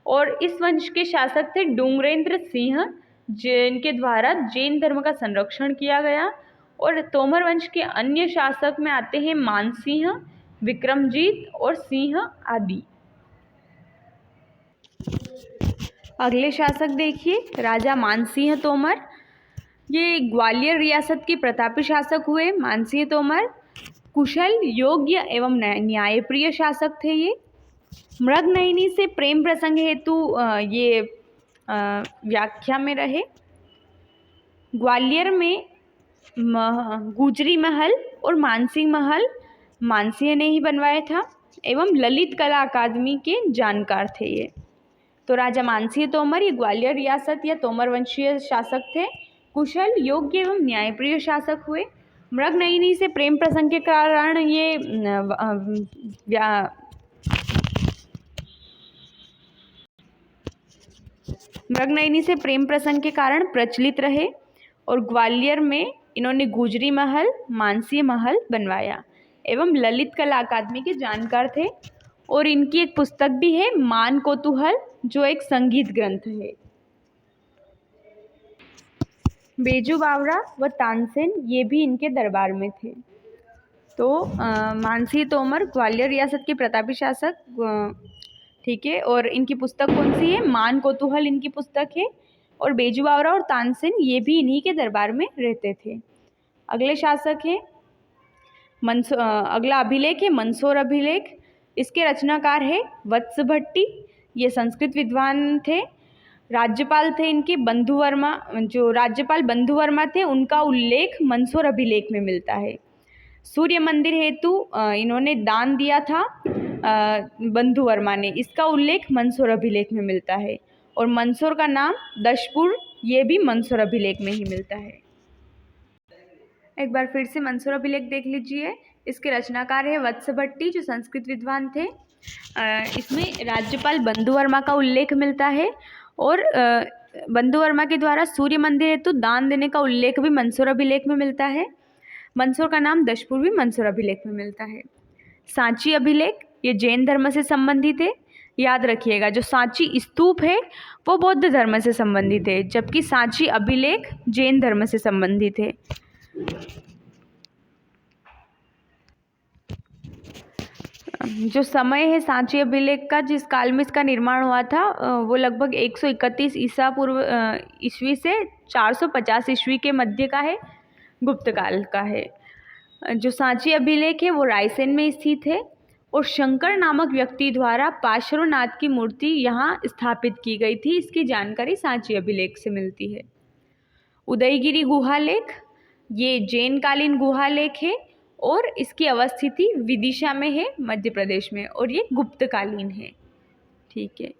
और इस वंश के शासक थे डूंगरेंद्र सिंह, जिनके द्वारा जैन धर्म का संरक्षण किया गया। और तोमर वंश के अन्य शासक में आते हैं मानसिंह, विक्रमजीत और सिंह आदि। अगले शासक देखिए राजा मानसिंह तोमर। ये ग्वालियर रियासत के प्रतापी शासक हुए। मानसिंह तोमर कुशल, योग्य एवं न्यायप्रिय शासक थे। ये मृगनयनी से प्रेम प्रसंग हेतु ये व्याख्या में रहे। ग्वालियर में गुजरी महल और मानसिंह महल मानसिंह ने ही बनवाया था एवं ललित कला अकादमी के जानकार थे ये। तो राजा मानसिंह तोमर ये ग्वालियर रियासत या तोमर वंशीय शासक थे। कुशल, योग्य एवं न्यायप्रिय शासक हुए। मृगनयनी से प्रेम प्रसंग के कारण ये मृगनयनी से प्रेम प्रसंग के कारण प्रचलित रहे और ग्वालियर में इन्होंने गुजरी महल, मानसिंह महल बनवाया एवं ललित कला अकादमी के जानकार थे। और इनकी एक पुस्तक भी है मान कौतूहल, जो एक संगीत ग्रंथ है। बेजू बावरा व तानसेन ये भी इनके दरबार में थे। तो मानसिंह तोमर ग्वालियर रियासत के प्रतापी शासक, ठीक है। और इनकी पुस्तक कौन सी है? मान कौतूहल इनकी पुस्तक है। और बेजू बावरा और तानसेन ये भी इन्हीं के दरबार में रहते थे। अगले शासक हैं अगला अभिलेख है मंदसौर अभिलेख। इसके रचनाकार है वत्स भट्टी। ये संस्कृत विद्वान थे। राज्यपाल थे इनके बंधु वर्मा। जो राज्यपाल बंधु वर्मा थे उनका उल्लेख मंदसौर अभिलेख में मिलता है। सूर्य मंदिर हेतु इन्होंने दान दिया था बंधु वर्मा ने, इसका उल्लेख मंदसौर अभिलेख में मिलता है। और मंदसौर का नाम दशपुर ये भी मंदसौर अभिलेख में ही मिलता है। एक बार फिर से मंदसौर अभिलेख देख लीजिए। इसके रचनाकार है वत्स भट्टी, जो संस्कृत विद्वान थे। इसमें राज्यपाल बंधु वर्मा का उल्लेख मिलता है और बंधु वर्मा के द्वारा सूर्य मंदिर हेतु दान देने का उल्लेख भी मंदसौर अभिलेख में मिलता है। मंदसौर का नाम दशपुर भी मंदसौर अभिलेख में मिलता है। सांची अभिलेख ये जैन धर्म से संबंधित है। याद रखिएगा, जो सांची स्तूप है वो बौद्ध धर्म से संबंधित है, जबकि सांची अभिलेख जैन धर्म से संबंधित है। जो समय है सांची अभिलेख का, जिस काल में इसका निर्माण हुआ था, वो लगभग 131 ईसा पूर्व ईस्वी से 450 ईस्वी के मध्य का है, गुप्त काल का है। जो सांची अभिलेख है वो रायसेन में स्थित है और शंकर नामक व्यक्ति द्वारा पार्श्वनाथ की मूर्ति यहाँ स्थापित की गई थी। इसकी जानकारी सांची अभिलेख से मिलती है। उदयगिरी गुहालेख ये जैन कालीन गुहालेख है और इसकी अवस्थिति विदिशा में है, मध्य प्रदेश में, और ये गुप्तकालीन है। ठीक है।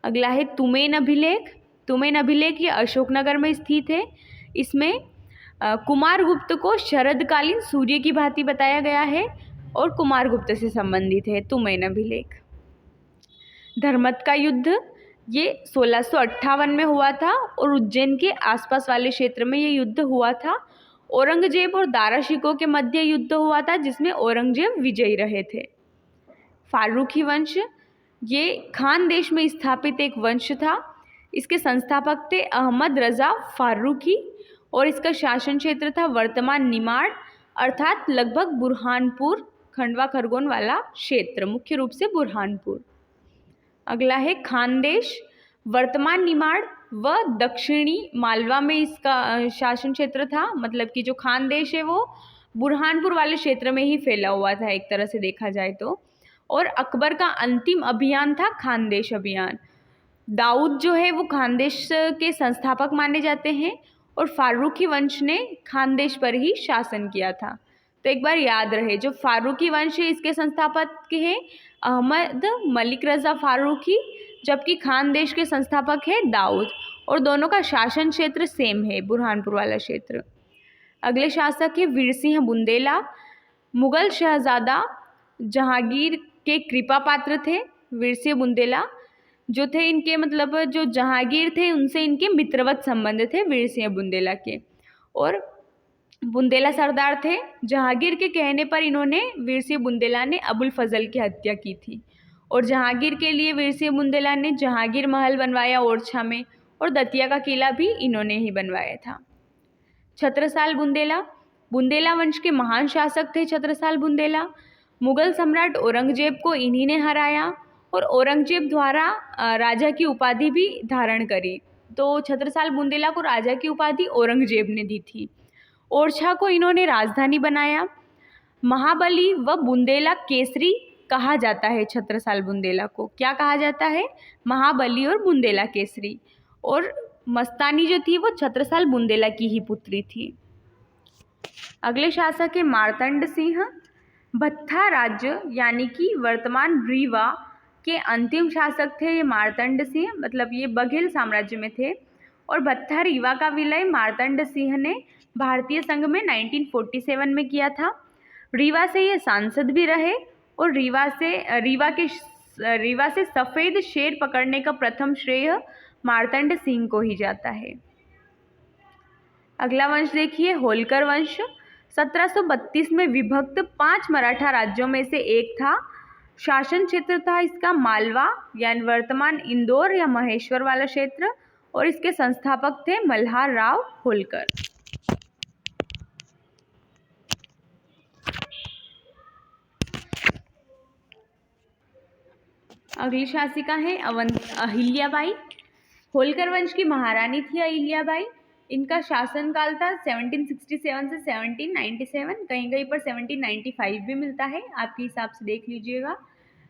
अगला है तुमेन अभिलेख। तुमेन अभिलेख ये अशोकनगर में स्थित है। इसमें कुमारगुप्त को शरदकालीन सूर्य की भांति बताया गया है और कुमारगुप्त से संबंधित है तुमेन अभिलेख। धर्मत का युद्ध ये 1658 में हुआ था और उज्जैन के आसपास वाले क्षेत्र में ये युद्ध हुआ था। औरंगजेब और दारा शिकोह के मध्य युद्ध हुआ था, जिसमें औरंगजेब विजयी रहे थे। फारूकी वंश ये खान देश में स्थापित एक वंश था। इसके संस्थापक थे अहमद रजा फारूकी और इसका शासन क्षेत्र था वर्तमान निमाड़, अर्थात लगभग बुरहानपुर, खंडवा खरगोन वाला क्षेत्र, मुख्य रूप से बुरहानपुर। अगला है खानदेश। वर्तमान निमाड़ व दक्षिणी मालवा में इसका शासन क्षेत्र था। मतलब कि जो खानदेश है वो बुरहानपुर वाले क्षेत्र में ही फैला हुआ था एक तरह से देखा जाए तो। और अकबर का अंतिम अभियान था खानदेश अभियान। दाऊद जो है वो खानदेश के संस्थापक माने जाते हैं और फारूकी वंश ने खानदेश पर ही शासन किया था। तो एक बार याद रहे, जो फारूकी वंश है इसके संस्थापक है अहमद मलिक रज़ा फारूकी, जबकि खानदेश के संस्थापक है दाऊद, और दोनों का शासन क्षेत्र सेम है, बुरहानपुर वाला क्षेत्र। अगले शासक है वीर सिंह बुंदेला। मुगल शहजादा जहांगीर के कृपा पात्र थे वीर सिंह बुंदेला, जो थे इनके मतलब जो जहांगीर थे उनसे इनके मित्रवत संबंध थे वीर सिंह बुंदेला के। और बुंदेला सरदार थे। जहांगीर के कहने पर इन्होंने वीर सिंह बुंदेला ने अबुल फजल की हत्या की थी। और जहांगीर के लिए वीर सिंह बुंदेला ने जहांगीर महल बनवाया ओरछा में, और दतिया का किला भी इन्होंने ही बनवाया था। छत्रसाल बुंदेला, बुंदेला वंश के महान शासक थे छत्रसाल बुंदेला। मुगल सम्राट औरंगजेब को इन्हीं ने हराया और औरंगजेब द्वारा राजा की उपाधि भी धारण करी। तो छत्रसाल बुंदेला को राजा की उपाधि औरंगजेब ने दी थी। ओरछा को इन्होंने राजधानी बनाया। महाबली व बुंदेला केसरी कहा जाता है छत्रसाल बुंदेला को। क्या कहा जाता है? महाबली और बुंदेला केसरी। और मस्तानी जो थी वो छत्रसाल बुंदेला की ही पुत्री थी। अगले शासक है मार्तंड सिंह। भत्था राज्य यानी कि वर्तमान रीवा के अंतिम शासक थे ये मार्तंड सिंह, मतलब ये बघेल साम्राज्य में थे। और भत्था रीवा का विलय मार्तंड सिंह ने भारतीय संघ में 1947 में किया था। रीवा से ये सांसद भी रहे और रीवा से सफ़ेद शेर पकड़ने का प्रथम श्रेय मार्तंड सिंह को ही जाता है। अगला वंश देखिए होलकर वंश। 1732 में विभक्त 5 मराठा राज्यों में से एक था। शासन क्षेत्र था इसका मालवा यानी वर्तमान इंदौर या महेश्वर वाला क्षेत्र, और इसके संस्थापक थे मल्हार राव होलकर। अगली शासिका है अहिल्याबाई। होलकर वंश की महारानी थी अहिल्याबाई। इनका शासनकाल था 1767 से 1797, कहीं कहीं पर 1795 भी मिलता है, आपके हिसाब से देख लीजिएगा।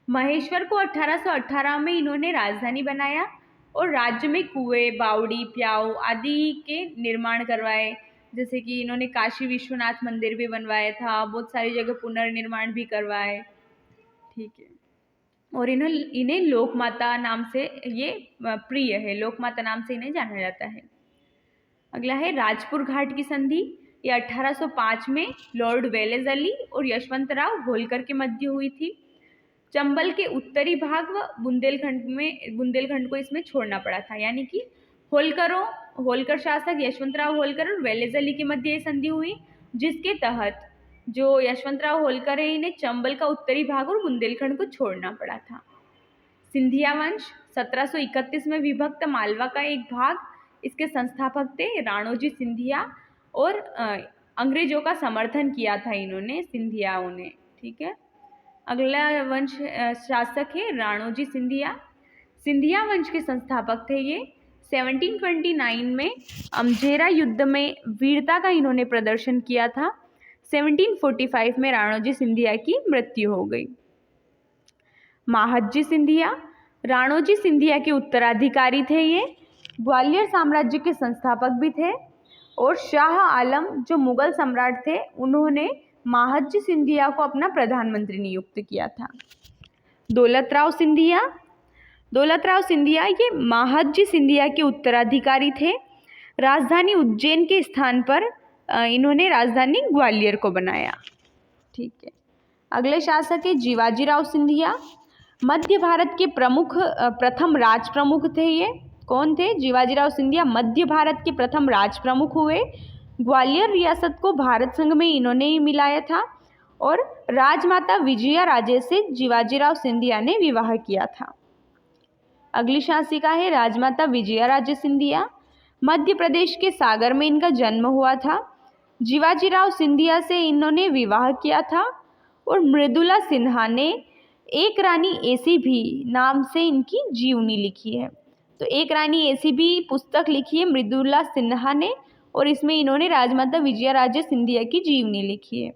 महेश्वर को 1818 में इन्होंने राजधानी बनाया और राज्य में कुएं, बावड़ी, प्याऊ आदि के निर्माण करवाए। जैसे कि इन्होंने काशी विश्वनाथ मंदिर भी बनवाया था, बहुत सारी जगह पुनर्निर्माण भी करवाए। ठीक है। और इन्हें लोकमाता नाम से ये प्रिय है, लोकमाता नाम से इन्हें जाना जाता है। अगला है राजपुर घाट की संधि। ये 1805 में लॉर्ड वेलेज अली और यशवंतराव होलकर के मध्य हुई थी। चंबल के उत्तरी भाग व बुंदेलखंड को इसमें छोड़ना पड़ा था, यानी कि होलकर शासक यशवंतराव होलकर और वेलेज अली के मध्य ये संधि हुई, जिसके तहत जो यशवंतराव होलकर है इन्हें चंबल का उत्तरी भाग और बुंदेलखंड को छोड़ना पड़ा था। सिंधिया वंश 1731 में विभक्त मालवा का एक भाग, इसके संस्थापक थे राणोजी सिंधिया, और अंग्रेजों का समर्थन किया था इन्होंने सिंधियाओं ने। ठीक है। अगला वंश शासक है राणोजी सिंधिया। सिंधिया वंश के संस्थापक थे ये। 1729 में अमझेरा युद्ध में वीरता का इन्होंने प्रदर्शन किया था। 1745 में राणोजी सिंधिया की मृत्यु हो गई। माहतजी सिंधिया राणोजी सिंधिया के उत्तराधिकारी थे ये। ग्वालियर साम्राज्य के संस्थापक भी थे। और शाह आलम जो मुगल सम्राट थे उन्होंने माहतजी सिंधिया को अपना प्रधानमंत्री नियुक्त किया था। दौलतराव सिंधिया ये माहतजी सिंधिया के उत्तराधिकारी थे। राजधानी उज्जैन के स्थान पर इन्होंने राजधानी ग्वालियर को बनाया। ठीक है। अगले शासक है जीवाजीराव सिंधिया। मध्य भारत के प्रथम राज प्रमुख थे ये। कौन थे? जीवाजीराव सिंधिया मध्य भारत के प्रथम राज प्रमुख हुए। ग्वालियर रियासत को भारत संघ में इन्होंने ही मिलाया था और राजमाता विजया राजे से जीवाजीराव सिंधिया ने विवाह किया था। अगली शासिका है राजमाता विजया राजे सिंधिया। मध्य प्रदेश के सागर में इनका जन्म हुआ था। जीवाजीराव सिंधिया से इन्होंने विवाह किया था और मृदुला सिन्हा ने एक रानी ऐसी भी नाम से इनकी जीवनी लिखी है। तो एक रानी ऐसी भी पुस्तक लिखी है मृदुला सिन्हा ने, और इसमें इन्होंने राजमाता विजयाराजे सिंधिया की जीवनी लिखी है।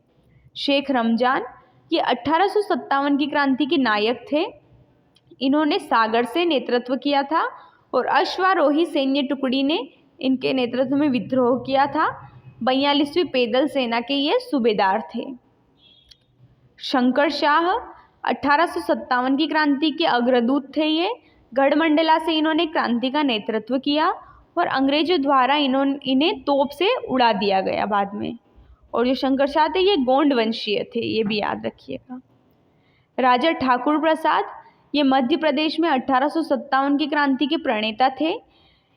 शेख रमजान ये 1857 की क्रांति के नायक थे। इन्होंने सागर से नेतृत्व किया था और अश्वारोही सैन्य टुकड़ी ने इनके नेतृत्व में विद्रोह किया था। 42वीं पैदल सेना के ये सूबेदार थे। शंकर शाह 1857 की क्रांति के अग्रदूत थे। ये गढ़मंडला से इन्होंने क्रांति का नेतृत्व किया और अंग्रेजों द्वारा इन्हें तोप से उड़ा दिया गया बाद में। और जो शंकर शाह थे ये गोंड वंशीय थे, ये भी याद रखिएगा। राजा ठाकुर प्रसाद ये मध्य प्रदेश में 1857 की क्रांति के प्रणेता थे।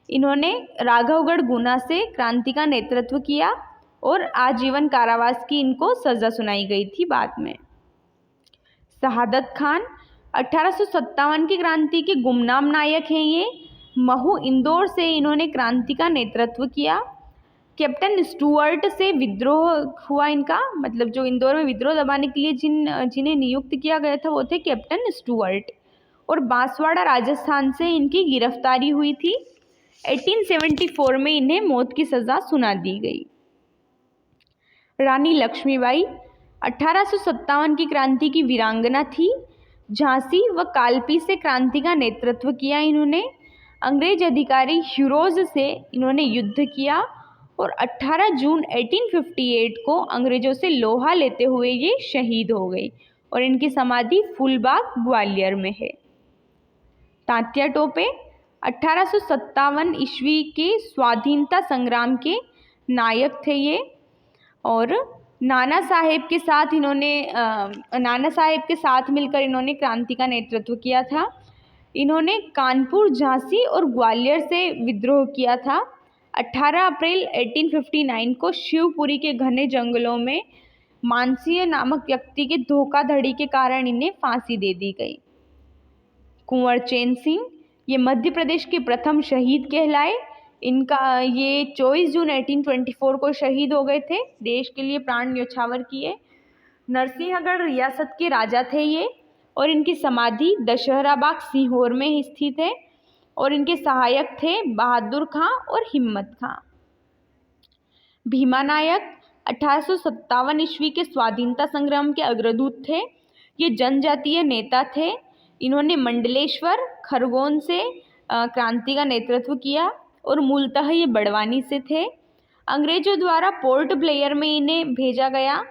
इन्होंने राघवगढ़ गुना से क्रांति का नेतृत्व किया और आजीवन कारावास की इनको सजा सुनाई गई थी बाद में। शहादत खान 1857 की क्रांति के गुमनाम नायक हैं। ये महू इंदौर से इन्होंने क्रांति का नेतृत्व किया। कैप्टन स्टुअर्ट से विद्रोह हुआ इनका, मतलब जो इंदौर में विद्रोह दबाने के लिए जिन्हें नियुक्त किया गया था वो थे कैप्टन स्टुअर्ट। और बांसवाड़ा राजस्थान से इनकी गिरफ्तारी हुई थी। 1874 में इन्हें मौत की सज़ा सुना दी गई। रानी लक्ष्मीबाई 1857 की क्रांति की वीरांगना थी। झांसी व कालपी से क्रांति का नेतृत्व किया इन्होंने। अंग्रेज अधिकारी ह्यूरोज से इन्होंने युद्ध किया और 18 जून 1858 को अंग्रेजों से लोहा लेते हुए ये शहीद हो गई और इनकी समाधि फूलबाग ग्वालियर में है। तात्या टोपे 1857 ईस्वी के स्वाधीनता संग्राम के नायक थे ये। और नाना साहेब के साथ मिलकर इन्होंने क्रांति का नेतृत्व किया था। इन्होंने कानपुर, झांसी और ग्वालियर से विद्रोह किया था। 18 अप्रैल 1859 को शिवपुरी के घने जंगलों में मानसिंह नामक व्यक्ति के धोखाधड़ी के कारण इन्हें फांसी दे दी गई। कुंवर चैन सिंह ये मध्य प्रदेश के प्रथम शहीद कहलाए। इनका ये 24 जून 1824 को शहीद हो गए थे, देश के लिए प्राण न्यौछावर किए। नरसिंहगढ़ रियासत के राजा थे ये और इनकी समाधि दशहरा बाग सीहोर में स्थित है और इनके सहायक थे बहादुर खां और हिम्मत खां। भीमा नायक 1857 ईस्वी के स्वाधीनता संग्राम के अग्रदूत थे। ये जनजातीय नेता थे। इन्होंने मंडलेश्वर, खरगोन से क्रांति का नेतृत्व किया और मूलतः ये बड़वानी से थे। अंग्रेजों द्वारा पोर्ट ब्लेयर में इन्हें भेजा गया,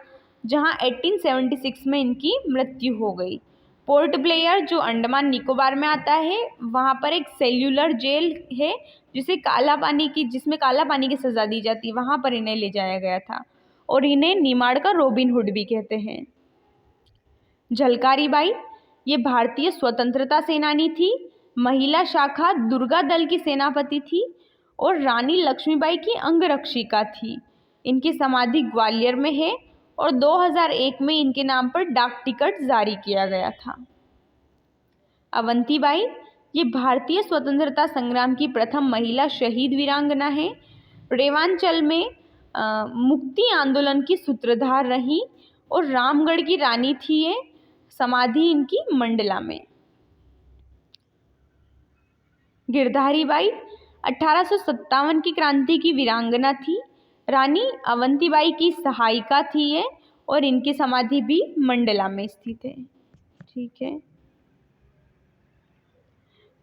जहां 1876 में इनकी मृत्यु हो गई। पोर्ट ब्लेयर जो अंडमान निकोबार में आता है, वहाँ पर एक सेल्युलर जेल है जिसमें काला पानी की सज़ा दी जाती है, वहाँ पर इन्हें ले जाया गया था और इन्हें निमाड़ का रॉबिन हुड भी कहते हैं। झलकारी बाई ये भारतीय स्वतंत्रता सेनानी थी। महिला शाखा दुर्गा दल की सेनापति थी और रानी लक्ष्मीबाई की अंगरक्षिका थी। इनकी समाधि ग्वालियर में है और 2001 में इनके नाम पर डाक टिकट जारी किया गया था। अवंतीबाई ये भारतीय स्वतंत्रता संग्राम की प्रथम महिला शहीद वीरांगना है। रेवांचल में मुक्ति आंदोलन की सूत्रधार रही और रामगढ़ की रानी थी ये। समाधि इनकी मंडला में। गिरधारी बाई 1857 की क्रांति की वीरांगना थी। रानी अवंतीबाई की सहायिका थी ये और इनकी समाधि भी मंडला में स्थित है। ठीक है।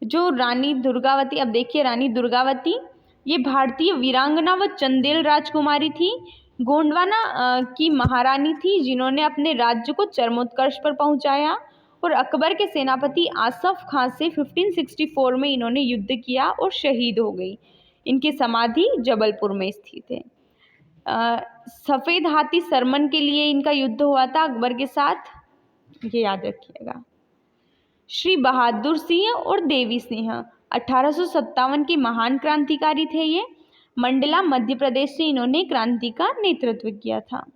जो रानी दुर्गावती, अब देखिए रानी दुर्गावती ये भारतीय वीरांगना व चंदेल राजकुमारी थी। गोंडवाना की महारानी थी जिन्होंने अपने राज्य को चरमोत्कर्ष पर पहुंचाया और अकबर के सेनापति आसफ खां से 1564 में इन्होंने युद्ध किया और शहीद हो गई। इनकी समाधि जबलपुर में स्थित है। सफ़ेद हाथी सरमन के लिए इनका युद्ध हुआ था अकबर के साथ, ये याद रखिएगा। श्री बहादुर सिंह और देवी सिंह 1857 के महान क्रांतिकारी थे ये। मंडला मध्य प्रदेश से इन्होंने क्रांति का नेतृत्व किया था।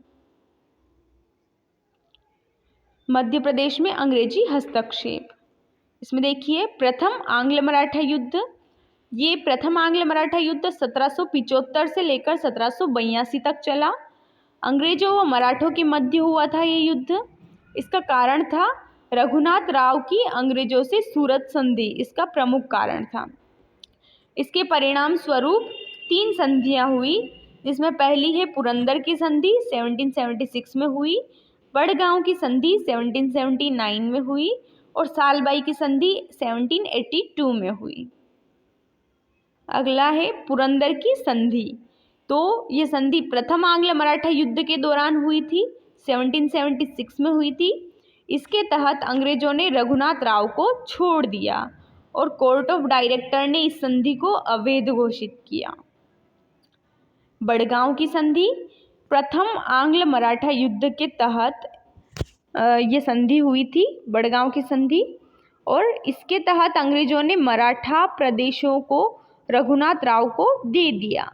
मध्य प्रदेश में अंग्रेजी हस्तक्षेप, इसमें देखिए प्रथम आंग्ल मराठा युद्ध। ये प्रथम आंग्ल मराठा युद्ध 1775 से लेकर 1782 तक चला। अंग्रेजों व मराठों के मध्य हुआ था ये युद्ध। इसका कारण था रघुनाथ राव की अंग्रेजों से सूरत संधि, इसका प्रमुख कारण था। इसके परिणाम स्वरूप 3 संधियां हुई। इसमें पहली है पुरंदर की संधि 1776 में हुई, बड़गांव की संधि 1779 में हुई और सालबाई की संधि 1782 में हुई। अगला है पुरंदर की संधि। तो ये संधि प्रथम आंग्ल मराठा युद्ध के दौरान हुई थी, 1776 में हुई थी। इसके तहत अंग्रेजों ने रघुनाथ राव को छोड़ दिया और कोर्ट ऑफ डायरेक्टर ने इस संधि को अवैध घोषित किया। बड़गांव की संधि प्रथम आंग्ल मराठा युद्ध के तहत ये संधि हुई थी, बड़गांव की संधि, और इसके तहत अंग्रेजों ने मराठा प्रदेशों को रघुनाथ राव को दे दिया।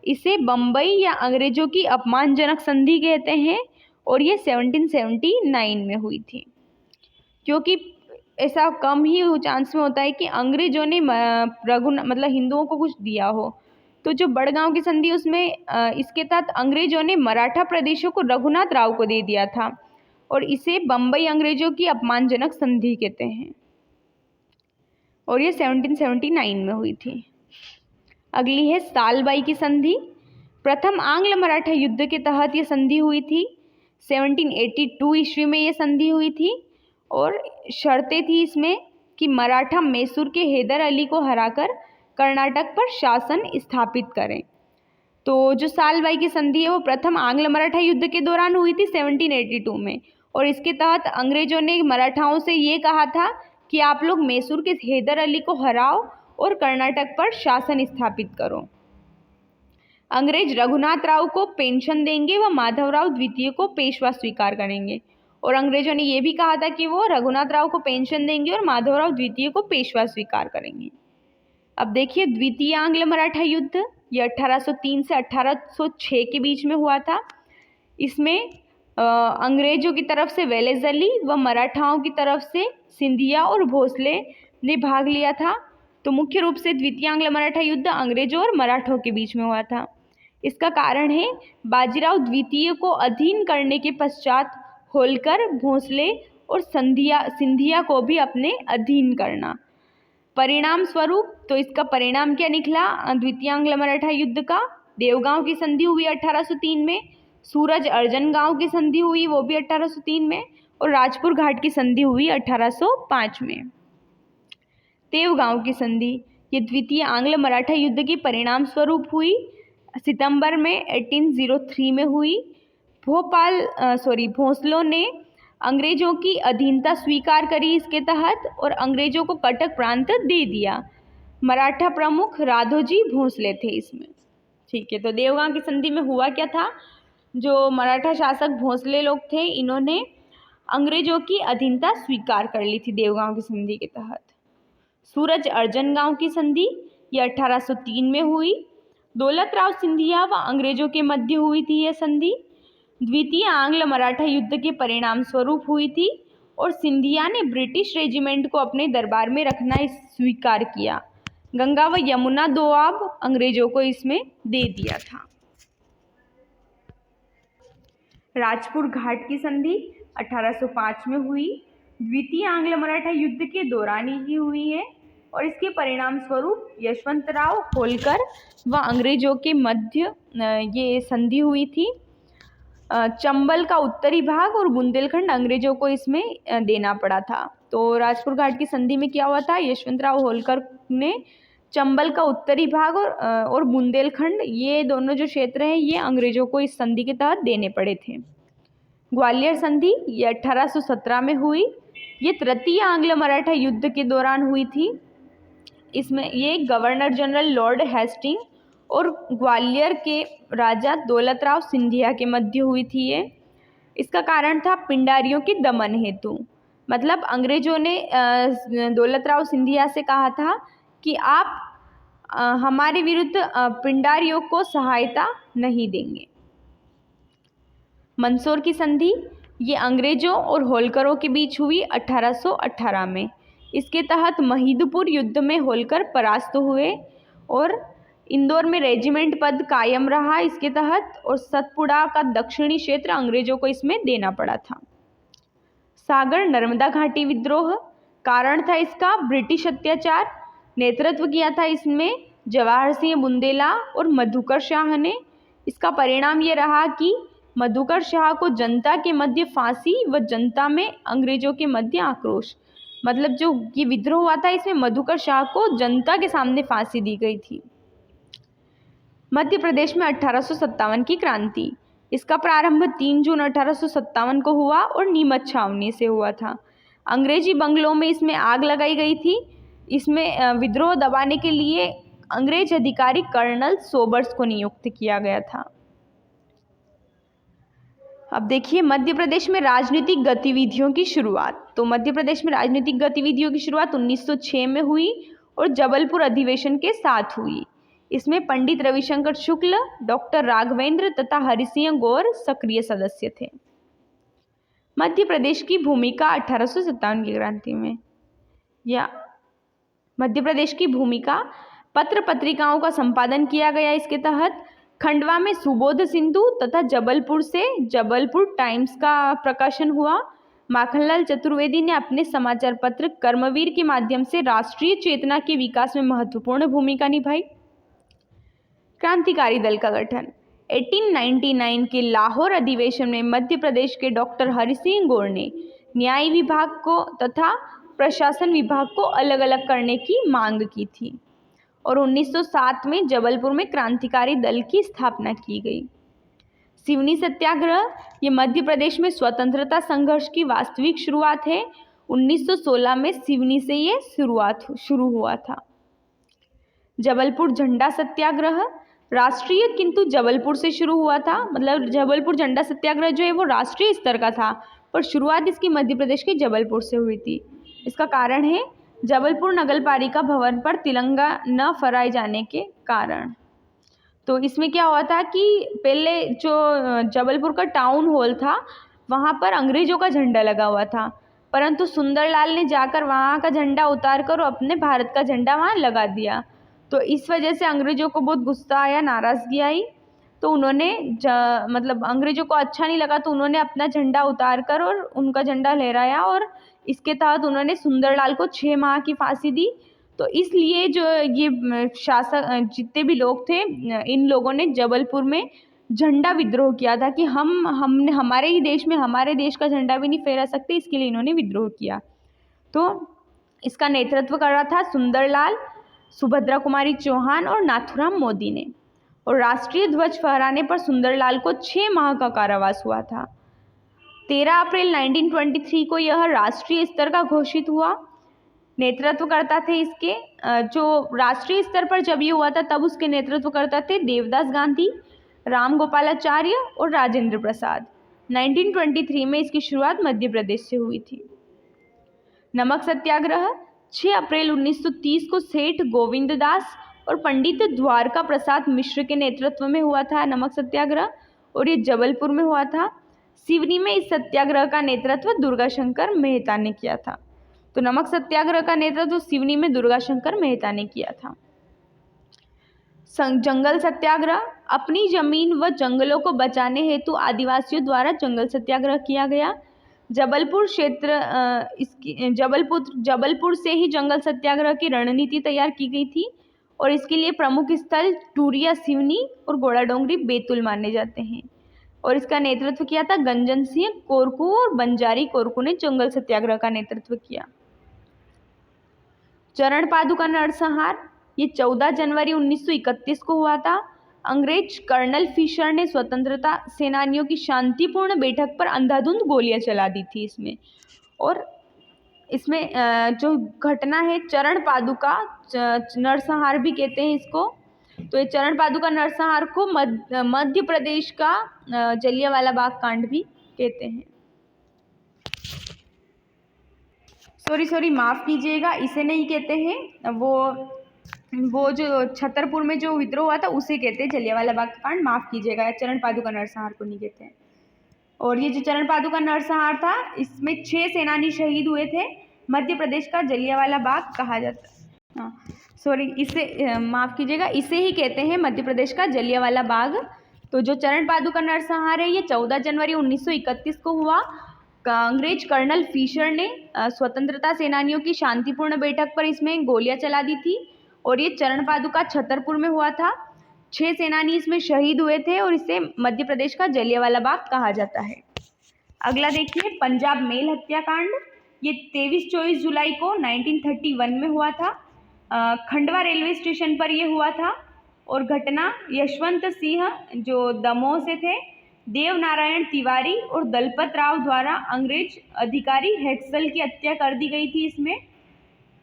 इसे बम्बई या अंग्रेजों की अपमानजनक संधि कहते हैं और ये 1779 में हुई थी, क्योंकि ऐसा कम ही चांस में होता है कि अंग्रेजों ने मतलब हिंदुओं को कुछ दिया हो। तो जो बड़गांव की संधि उसमें इसके तहत अंग्रेजों ने मराठा प्रदेशों को रघुनाथ राव को दे दिया था और इसे बम्बई अंग्रेजों की अपमानजनक संधि कहते हैं और ये 1779 में हुई थी। अगली है सालबाई की संधि। प्रथम आंग्ल मराठा युद्ध के तहत ये संधि हुई थी, 1782 ईस्वी में ये संधि हुई थी और शर्तें थी इसमें कि मराठा मैसूर के हैदर अली को हराकर कर्नाटक पर शासन स्थापित करें। तो जो सालबाई की संधि है वो प्रथम आंग्ल मराठा युद्ध के दौरान हुई थी 1782 में और इसके तहत अंग्रेजों ने मराठाओं से ये कहा था कि आप लोग मैसूर के हैदर अली को हराओ और कर्नाटक पर शासन स्थापित करो। अंग्रेज रघुनाथ राव को पेंशन देंगे व माधवराव द्वितीय को पेशवा स्वीकार करेंगे और अंग्रेजों ने यह भी कहा था कि वो रघुनाथ राव को पेंशन देंगे और माधवराव द्वितीय को पेशवा स्वीकार करेंगे। अब देखिए द्वितीय आंग्ल मराठा युद्ध, ये 1803 से 1806 के बीच में हुआ था। इसमें अंग्रेजों की तरफ से वेलेज़ अली व मराठाओं की तरफ से सिंधिया और भोसले ने भाग लिया था। तो मुख्य रूप से द्वितीय आंग्ल मराठा युद्ध अंग्रेजों और मराठों के बीच में हुआ था। इसका कारण है बाजीराव द्वितीय को अधीन करने के पश्चात होलकर, भोसले और सिंधिया को भी अपने अधीन करना। परिणाम स्वरूप तो इसका परिणाम क्या निकला द्वितीय आंग्ल मराठा युद्ध का? देवगांव की संधि हुई 1803 में, सूरज अर्जन गांव की संधि हुई वो भी 1803 में और राजपुर घाट की संधि हुई 1805 में। देवगांव की संधि ये द्वितीय आंग्ल मराठा युद्ध के परिणाम स्वरूप हुई, सितंबर में 1803 में हुई। भोसलों ने अंग्रेजों की अधीनता स्वीकार करी इसके तहत और अंग्रेजों को कटक प्रांत दे दिया। मराठा प्रमुख राघोजी भोसले थे इसमें। ठीक है, तो देवगांव की संधि में हुआ क्या था? जो मराठा शासक भोसले लोग थे इन्होंने अंग्रेजों की अधीनता स्वीकार कर ली थी देवगांव की संधि के तहत। सूरज अर्जन गांव की संधि ये 1803 में हुई। दौलतराव सिंधिया व अंग्रेजों के मध्य हुई थी यह संधि। द्वितीय आंग्ल मराठा युद्ध के परिणाम स्वरूप हुई थी और सिंधिया ने ब्रिटिश रेजिमेंट को अपने दरबार में रखना स्वीकार किया। गंगा व यमुना दोआब अंग्रेजों को इसमें दे दिया था। राजपुर घाट की संधि 1805 में हुई। द्वितीय आंग्ल मराठा युद्ध के दौरान ही हुई है और इसके परिणाम स्वरूप यशवंतराव होलकर व अंग्रेजों के मध्य ये संधि हुई थी। चंबल का उत्तरी भाग और बुंदेलखंड अंग्रेजों को इसमें देना पड़ा था। तो राजपुर घाट की संधि में क्या हुआ था? यशवंतराव होलकर ने चंबल का उत्तरी भाग और बुंदेलखंड ये दोनों जो क्षेत्र हैं ये अंग्रेजों को इस संधि के तहत देने पड़े थे। ग्वालियर संधि ये 1817 में हुई। ये तृतीय आंग्ल मराठा युद्ध के दौरान हुई थी। इसमें ये गवर्नर जनरल लॉर्ड हेस्टिंग और ग्वालियर के राजा दौलतराव सिंधिया के मध्य हुई थी ये। इसका कारण था पिंडारियों के दमन हेतु। मतलब अंग्रेजों ने दौलतराव सिंधिया से कहा था कि आप हमारे विरुद्ध पिंडारियों को सहायता नहीं देंगे। मंदसौर की संधि ये अंग्रेजों और होलकरों के बीच हुई 1818 में। इसके तहत महिदपुर युद्ध में होलकर परास्त हुए और इंदौर में रेजिमेंट पद कायम रहा इसके तहत और सतपुड़ा का दक्षिणी क्षेत्र अंग्रेजों को इसमें देना पड़ा था। सागर नर्मदा घाटी विद्रोह कारण था इसका ब्रिटिश अत्याचार। नेतृत्व किया था इसमें जवाहर सिंह बुंदेला और मधुकर शाह ने। इसका परिणाम ये रहा कि मधुकर शाह को जनता के मध्य फांसी व जनता में अंग्रेजों के मध्य आक्रोश। मतलब जो ये विद्रोह हुआ था इसमें मधुकर शाह को जनता के सामने फांसी दी गई थी। मध्य प्रदेश में 1857 की क्रांति। इसका प्रारंभ 3 जून 1857 को हुआ और नीमच छावनी से हुआ था। अंग्रेजी बंगलों में इसमें आग लगाई गई थी। इसमें विद्रोह दबाने के लिए अंग्रेज अधिकारी कर्नल सोबर्स को नियुक्त किया गया था। अब देखिए मध्य प्रदेश में राजनीतिक गतिविधियों की शुरुआत। तो मध्य प्रदेश में राजनीतिक गतिविधियों की शुरुआत 1906 में हुई और जबलपुर अधिवेशन के साथ हुई। इसमें पंडित रविशंकर शुक्ल, डॉक्टर राघवेंद्र तथा हरिसिंह गौर सक्रिय सदस्य थे। मध्य प्रदेश की भूमिका 1857 की क्रांति में, या मध्य प्रदेश की भूमिका, पत्र पत्रिकाओं का संपादन किया गया। इसके तहत खंडवा में सुबोध सिंधु तथा जबलपुर से जबलपुर टाइम्स का प्रकाशन हुआ। माखनलाल चतुर्वेदी ने अपने समाचार पत्र कर्मवीर के माध्यम से राष्ट्रीय चेतना के विकास में महत्वपूर्ण भूमिका निभाई। क्रांतिकारी दल का गठन। 1899 के लाहौर अधिवेशन में मध्य प्रदेश के डॉक्टर हरिसिंह गौर ने न्याय विभाग को तथा प्रशासन विभाग को अलग अलग करने की मांग की थी और 1907 में जबलपुर में क्रांतिकारी दल की स्थापना की गई। सिवनी सत्याग्रह, ये मध्य प्रदेश में स्वतंत्रता संघर्ष की वास्तविक शुरुआत है। 1916 में सिवनी से ये शुरू हुआ था। जबलपुर झंडा सत्याग्रह राष्ट्रीय किंतु जबलपुर से शुरू हुआ था। मतलब जबलपुर झंडा सत्याग्रह जो है वो राष्ट्रीय स्तर का था, पर शुरुआत इसकी मध्य प्रदेश के जबलपुर से हुई थी। इसका कारण है जबलपुर नगरपालिका भवन पर तिरंगा न फहराए जाने के कारण। तो इसमें क्या हुआ था कि पहले जो जबलपुर का टाउन हॉल था वहाँ पर अंग्रेजों का झंडा लगा हुआ था, परंतु सुंदरलाल ने जाकर वहाँ का झंडा उतार कर अपने भारत का झंडा वहाँ लगा दिया। तो इस वजह से अंग्रेजों को बहुत गुस्सा आया, नाराज़गी आई। तो उन्होंने मतलब अंग्रेजों को अच्छा नहीं लगा, तो उन्होंने अपना झंडा उतार कर और उनका झंडा लहराया और इसके तहत उन्होंने सुंदरलाल को 6 माह की फांसी दी। तो इसलिए जो ये शासक जितने भी लोग थे, इन लोगों ने जबलपुर में झंडा विद्रोह किया था कि हमने हमारे ही देश में हमारे देश का झंडा भी नहीं फहरा सकते, इसके लिए इन्होंने विद्रोह किया। तो इसका नेतृत्व कर रहा था सुंदरलाल, सुभद्रा कुमारी चौहान और नाथुराम मोदी ने। और राष्ट्रीय ध्वज फहराने पर सुंदरलाल को 6 माह का कारावास हुआ था। 13 अप्रैल 1923 को यह राष्ट्रीय स्तर का घोषित हुआ। नेतृत्व करता थे इसके जो राष्ट्रीय स्तर पर जब ये हुआ था तब उसके नेतृत्व करता थे देवदास गांधी, राम गोपालाचार्य और राजेंद्र प्रसाद। 1923 में इसकी शुरुआत मध्य प्रदेश से हुई थी। नमक सत्याग्रह 6 अप्रैल 1930 को सेठ गोविंद दास और पंडित द्वारका प्रसाद मिश्र के नेतृत्व में हुआ था नमक सत्याग्रह, और ये जबलपुर में हुआ था। सिवनी में इस सत्याग्रह का नेतृत्व दुर्गाशंकर मेहता ने किया था। तो नमक सत्याग्रह का नेतृत्व सिवनी में दुर्गाशंकर मेहता ने किया था। जंगल सत्याग्रह, अपनी जमीन व जंगलों को बचाने हेतु आदिवासियों द्वारा जंगल सत्याग्रह किया गया। जबलपुर क्षेत्र जबलपुर से ही जंगल सत्याग्रह की रणनीति तैयार की गई थी और इसके लिए प्रमुख स्थल टूरिया सिवनी और घोड़ाडोंगरी बैतूल माने जाते हैं। और इसका नेतृत्व किया था गंजन सिंह कोरकू और बंजारी कोरकू ने जंगल सत्याग्रह का नेतृत्व किया। चरण पादुका नरसंहार, ये 14 जनवरी 1931 को हुआ था। अंग्रेज कर्नल फिशर ने स्वतंत्रता सेनानियों की शांतिपूर्ण बैठक पर अंधाधुंध गोलियां चला दी थी इसमें। और इसमें जो घटना है चरण पादुका नरसंहार भी कहते हैं इसको। तो ये चरण पादुका नरसंहार को मध्य प्रदेश का जलियांवाला बाग कांड भी कहते हैं। सॉरी माफ़ कीजिएगा, इसे नहीं कहते हैं, वो जो छतरपुर में जो विद्रोह हुआ था उसे कहते हैं जलियांवाला बाग कांड, माफ़ कीजिएगा, चरण पादुका नरसंहार को नहीं कहते हैं। और ये जो चरण पादुका नरसंहार था इसमें 6 सेनानी शहीद हुए थे। मध्य प्रदेश का जलियांवाला बाग कहा जाता है। हाँ सॉरी, इसे माफ़ कीजिएगा, इसे ही कहते हैं मध्य प्रदेश का जलियांवाला बाग। तो जो चरण पादुका नरसंहार है ये 14 जनवरी 1931 को हुआ। अंग्रेज कर्नल फिशर ने स्वतंत्रता सेनानियों की शांतिपूर्ण बैठक पर इसमें गोलियां चला दी थी और ये चरण पादुका छतरपुर में हुआ था। 6 सेनानी इसमें शहीद हुए थे और इसे मध्य प्रदेश का जलियांवाला बाग कहा जाता है। अगला देखिए पंजाब मेल हत्याकांड। ये 23-24 जुलाई को 1931 में हुआ था। खंडवा रेलवे स्टेशन पर ये हुआ था और घटना यशवंत सिंह जो दमोह से थे, देव नारायण तिवारी और दलपत राव द्वारा अंग्रेज अधिकारी हेक्सल की हत्या कर दी गई थी इसमें,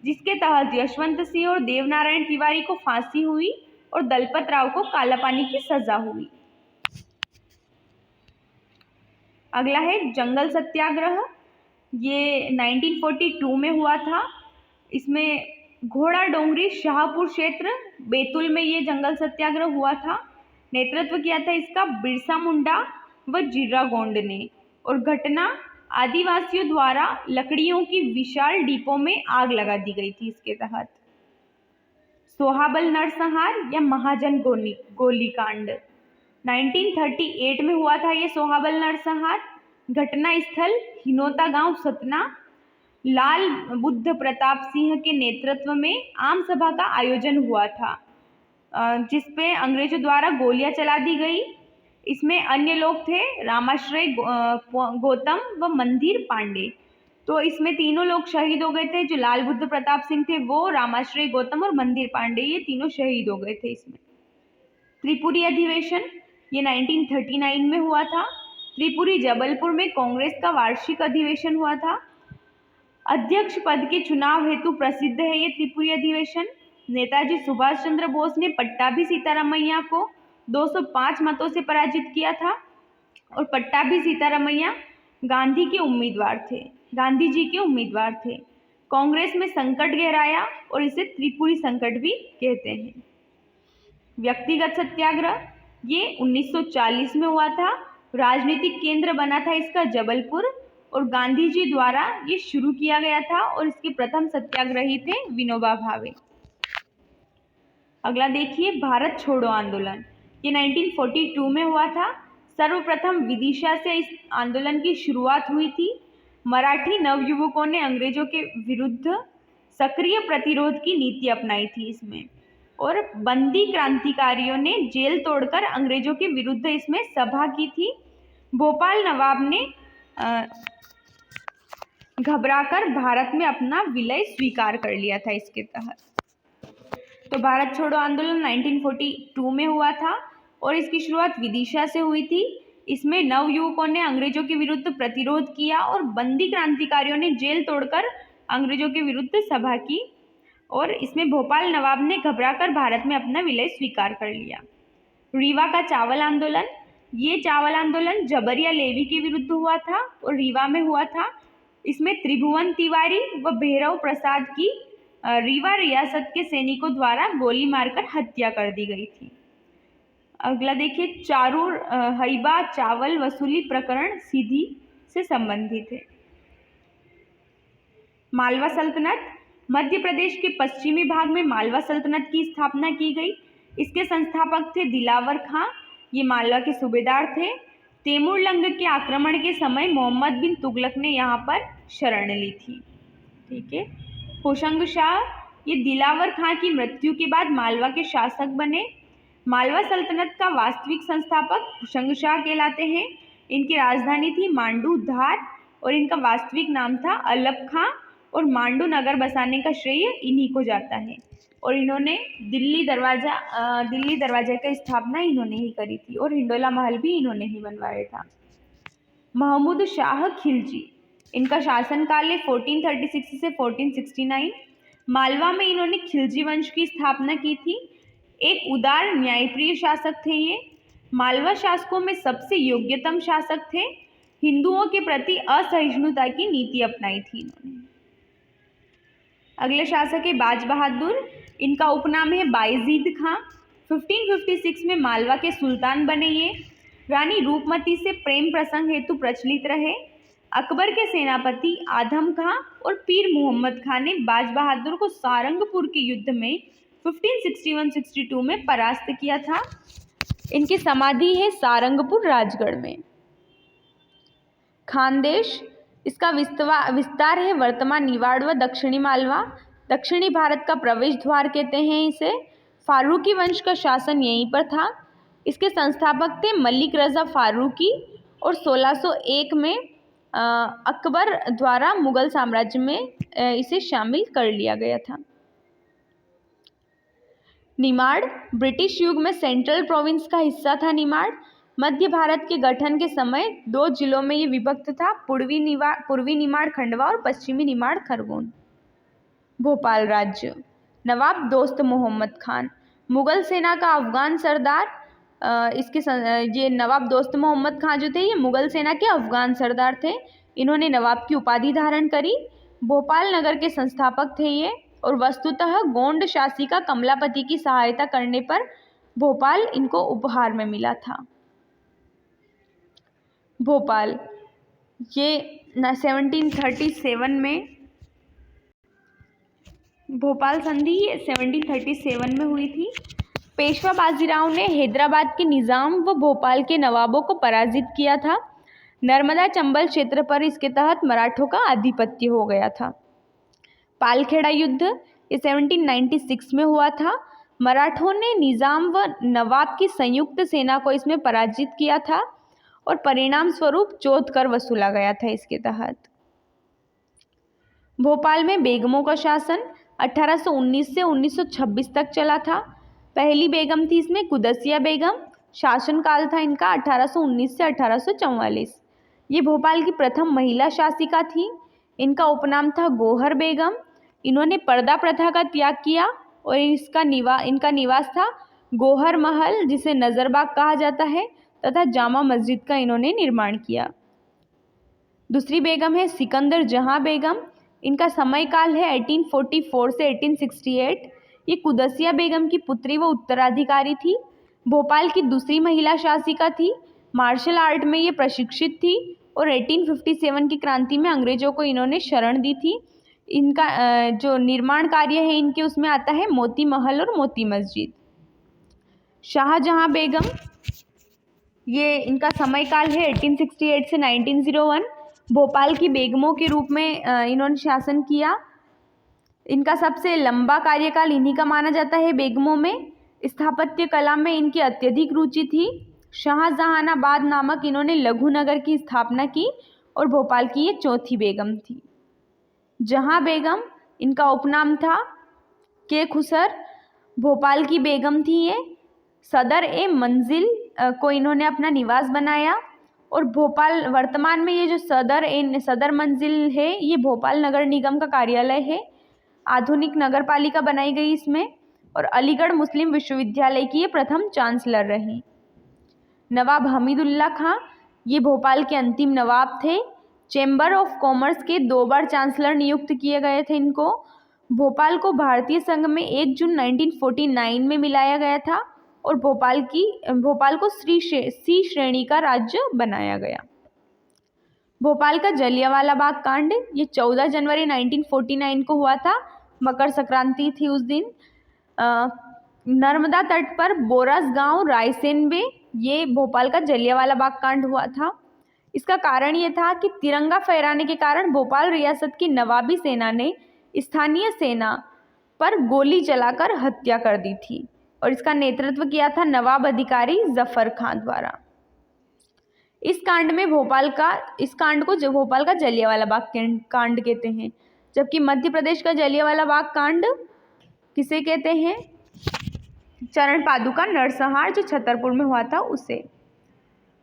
जिसके तहत यशवंत सिंह और देव नारायण तिवारी को फांसी हुई और दलपत राव को कालापानी की सजा हुई। अगला है जंगल सत्याग्रह। ये 1942 में हुआ था। इसमें घोड़ा डोंगरी शाहपुर क्षेत्र बैतूल में ये जंगल सत्याग्रह हुआ था। नेतृत्व किया था इसका बिरसा मुंडा व जीरा गोंड ने और घटना आदिवासियों द्वारा लकड़ियों की विशाल डिपो में आग लगा दी गई थी। इसके तहत सोहाबल नरसंहार या महाजन गोलीकांड 1938 में हुआ था। ये सोहाबल नरसंहार घटना स्थल हिनोता गांव सतना। लाल बुद्ध प्रताप सिंह के नेतृत्व में आम सभा का आयोजन हुआ था, जिसपे अंग्रेजों द्वारा गोलियां चला दी गई। इसमें अन्य लोग थे रामाश्रय गौतम व मंदिर पांडे। तो इसमें तीनों लोग शहीद हो गए थे। जो लाल बुद्ध प्रताप सिंह थे वो, रामाश्रय गौतम और मंदिर पांडे, ये तीनों शहीद हो गए थे इसमें। त्रिपुरी अधिवेशन ये 1939 में हुआ था। त्रिपुरी जबलपुर में कांग्रेस का वार्षिक अधिवेशन हुआ था। अध्यक्ष पद के चुनाव हेतु प्रसिद्ध है ये त्रिपुरी अधिवेशन। नेताजी सुभाष चंद्र बोस ने पट्टाभी सीतारामैया को 205 मतों से पराजित किया था और पट्टाभी सीतारामैया गांधी जी के उम्मीदवार थे। कांग्रेस में संकट गहराया और इसे त्रिपुरी संकट भी कहते हैं। व्यक्तिगत सत्याग्रह ये 1940 में हुआ था। राजनीतिक केंद्र बना था इसका जबलपुर और गांधी जी द्वारा ये शुरू किया गया था और इसके प्रथम सत्याग्रही थे विनोबा भावे। अगला देखिए भारत छोड़ो आंदोलन। ये 1942 में हुआ था। सर्वप्रथम विदिशा से इस आंदोलन की शुरुआत हुई थी। मराठी नवयुवकों ने अंग्रेजों के विरुद्ध सक्रिय प्रतिरोध की नीति अपनाई थी इसमें और बंदी क्रांतिकारियों ने जेल तोड़कर अंग्रेजों के विरुद्ध इसमें सभा की थी। भोपाल नवाब ने घबराकर भारत में अपना विलय स्वीकार कर लिया था इसके तहत। तो भारत छोड़ो आंदोलन 1942 में हुआ था और इसकी शुरुआत विदिशा से हुई थी। इसमें नवयुवकों ने अंग्रेजों के विरुद्ध प्रतिरोध किया और बंदी क्रांतिकारियों ने जेल तोड़कर अंग्रेजों के विरुद्ध सभा की और इसमें भोपाल नवाब ने घबराकर भारत में अपना विलय स्वीकार कर लिया। रीवा का चावल आंदोलन। ये चावल आंदोलन जबरिया लेवी के विरुद्ध हुआ था और रीवा में हुआ था। इसमें त्रिभुवन तिवारी व भैरव प्रसाद की रीवा रियासत के सैनिकों द्वारा गोली मारकर हत्या कर दी गई थी। अगला देखिए चारूर हईबा चावल वसूली प्रकरण सीधी से संबंधित है। मालवा सल्तनत। मध्य प्रदेश के पश्चिमी भाग में मालवा सल्तनत की स्थापना की गई। इसके संस्थापक थे दिलावर खां। ये मालवा के सूबेदार थे। तैमूरलंग के आक्रमण के समय मोहम्मद बिन तुगलक ने यहाँ पर शरण ली थी। ठीक है। होशंग शाह। ये दिलावर खां की मृत्यु के बाद मालवा के शासक बने। मालवा सल्तनत का वास्तविक संस्थापक होशंग शाह कहलाते हैं। इनकी राजधानी थी मांडू धार और इनका वास्तविक नाम था अलप खां और मांडू नगर बसाने का श्रेय इन्हीं को जाता है और इन्होंने दिल्ली दरवाजे का स्थापना इन्होंने ही करी थी और हिंडोला महल भी इन्होंने ही बनवाया था। महमूद शाह खिलजी। इनका शासनकाल है 1436 से 1469। मालवा में इन्होंने खिलजी वंश की स्थापना की थी। एक उदार न्यायप्रिय शासक थे ये। मालवा शासकों में सबसे योग्यतम शासक थे। हिंदुओं के प्रति असहिष्णुता की नीति अपनाई थी इन्होंने। अगले शासक है बाज बहादुर। इनका उपनाम है बायजीद खां। 1556 में मालवा के सुल्तान बने ये। रानी रूपमती से प्रेम प्रसंग हेतु प्रचलित रहे। अकबर के सेनापति आदम खां और पीर मोहम्मद खां ने बाज बहादुर को सारंगपुर के युद्ध में 1561-62 में परास्त किया था। इनकी समाधि है सारंगपुर राजगढ़ में। खानदेश। इसका विस्तार है वर्तमान निवाड़ व दक्षिणी मालवा। दक्षिणी भारत का प्रवेश द्वार कहते हैं इसे। फारूकी वंश का शासन यहीं पर था। इसके संस्थापक थे मलिक रज़ा फारूकी और 1601 में अकबर द्वारा मुगल साम्राज्य में इसे शामिल कर लिया गया था। निमाड़ ब्रिटिश युग में सेंट्रल प्रोविंस का हिस्सा था। निमाड़ मध्य भारत के गठन के समय 2 जिलों में ये विभक्त था, पूर्वी निमाड़ खंडवा और पश्चिमी निमाड़ खरगोन। भोपाल राज्य, नवाब दोस्त मोहम्मद खान मुगल सेना का अफगान सरदार। ये नवाब दोस्त मोहम्मद खान जो थे ये मुगल सेना के अफगान सरदार थे। इन्होंने नवाब की उपाधि धारण करी। भोपाल नगर के संस्थापक थे ये, और वस्तुतः गोंड शासिका कमलापति की सहायता करने पर भोपाल इनको उपहार में मिला था। भोपाल ये 1737 में भोपाल संधि 1737 में हुई थी। पेशवा बाजीराव ने हैदराबाद के निज़ाम व भोपाल के नवाबों को पराजित किया था। नर्मदा चंबल क्षेत्र पर इसके तहत मराठों का आधिपत्य हो गया था। पालखेड़ा युद्ध ये 1796 में हुआ था। मराठों ने निज़ाम व नवाब की संयुक्त सेना को इसमें पराजित किया था और परिणाम स्वरूप चौथ कर वसूला गया था इसके तहत। भोपाल में बेगमों का शासन 1819 से 1926 तक चला था। पहली बेगम थी इसमें कुदसिया बेगम। शासनकाल था इनका 1819 से 1844। ये भोपाल की प्रथम महिला शासिका थी। इनका उपनाम था गौहर बेगम। इन्होंने पर्दा प्रथा का त्याग किया और इनका निवास था गौहर महल, जिसे नजरबाग कहा जाता है, तथा जामा मस्जिद का इन्होंने निर्माण किया। दूसरी बेगम है सिकंदर जहां बेगम। इनका समयकाल है 1844 से 1868। ये कुदसिया बेगम की पुत्री व उत्तराधिकारी थी। भोपाल की दूसरी महिला शासिका थी। मार्शल आर्ट में ये प्रशिक्षित थी और 1857 की क्रांति में अंग्रेजों को इन्होंने शरण दी थी। इनका जो निर्माण कार्य है इनके उसमें आता है मोती महल और मोती मस्जिद। शाहजहां बेगम, ये इनका समयकाल है 1868 से 1901। भोपाल की बेगमों के रूप में इन्होंने शासन किया। इनका सबसे लंबा कार्यकाल इन्हीं का माना जाता है। बेगमों में स्थापत्य कला में इनकी अत्यधिक रुचि थी। शाहजहानाबाद नामक इन्होंने लघु नगर की स्थापना की और भोपाल की ये चौथी बेगम थी। जहां बेगम, इनका उपनाम था के खुसर। भोपाल की बेगम थी ये। सदर ए मंजिल को इन्होंने अपना निवास बनाया और भोपाल वर्तमान में ये जो सदर मंजिल है ये भोपाल नगर निगम का कार्यालय है। आधुनिक नगर पालिका बनाई गई इसमें, और अलीगढ़ मुस्लिम विश्वविद्यालय की ये प्रथम चांसलर रही। नवाब हमीदुल्ला खां, ये भोपाल के अंतिम नवाब थे। चैम्बर ऑफ कॉमर्स के 2 बार चांसलर नियुक्त किए गए थे इनको। भोपाल को भारतीय संघ में 1 जून 1949 में मिलाया गया था और भोपाल को सी श्रेणी का राज्य बनाया गया। भोपाल का जलियांवाला बाग कांड ये 14 जनवरी 1949 को हुआ था। मकर संक्रांति थी उस दिन। नर्मदा तट पर बोरस गांव रायसेन में ये भोपाल का जलियांवाला बाग कांड हुआ था। इसका कारण ये था कि तिरंगा फहराने के कारण भोपाल रियासत की नवाबी सेना ने स्थानीय सेना पर गोली चलाकर हत्या कर दी थी और इसका नेतृत्व किया था नवाब अधिकारी जफर खान द्वारा। इस कांड को भोपाल का जलियांवाला बाग कांड कहते हैं, जबकि मध्य प्रदेश का जलियांवाला बाग कांड किसे कहते हैं? चरण पादुका नरसंहार जो छतरपुर में हुआ था उसे।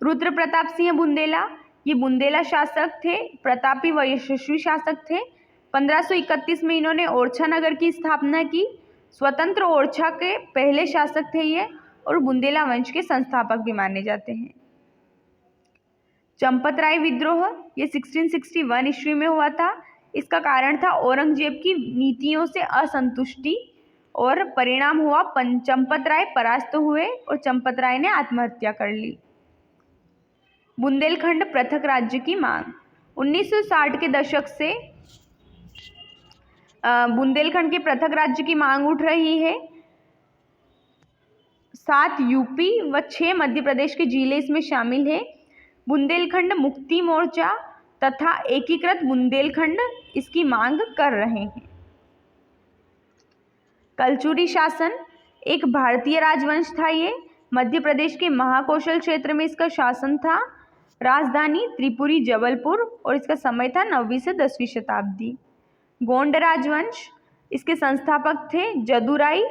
रुद्र प्रताप सिंह बुंदेला, ये बुंदेला शासक थे, प्रतापी व यशस्वी शासक थे। 1531 में इन्होंने ओरछा नगर की स्थापना की। स्वतंत्र ओरछा के पहले शासक थे ये और बुंदेला वंश के संस्थापक भी माने जाते हैं। चंपत राय विद्रोह ये 1661 ईस्वी में हुआ था। इसका कारण था औरंगजेब की नीतियों से असंतुष्टि और परिणाम हुआ चंपत राय परास्त हुए और चंपत राय ने आत्महत्या कर ली। बुंदेलखंड पृथक राज्य की मांग 1960 के दशक से बुंदेलखंड के पृथक राज्य की मांग उठ रही है। 7 यूपी व 6 मध्य प्रदेश के जिले इसमें शामिल है। बुंदेलखंड मुक्ति मोर्चा तथा एकीकृत बुंदेलखंड इसकी मांग कर रहे हैं। कलचुरी शासन एक भारतीय राजवंश था ये। मध्य प्रदेश के महाकौशल क्षेत्र में इसका शासन था। राजधानी त्रिपुरी जबलपुर और इसका समय था 9वीं से 10वीं शताब्दी। गोंड राजवंश, इसके संस्थापक थे जदुराई।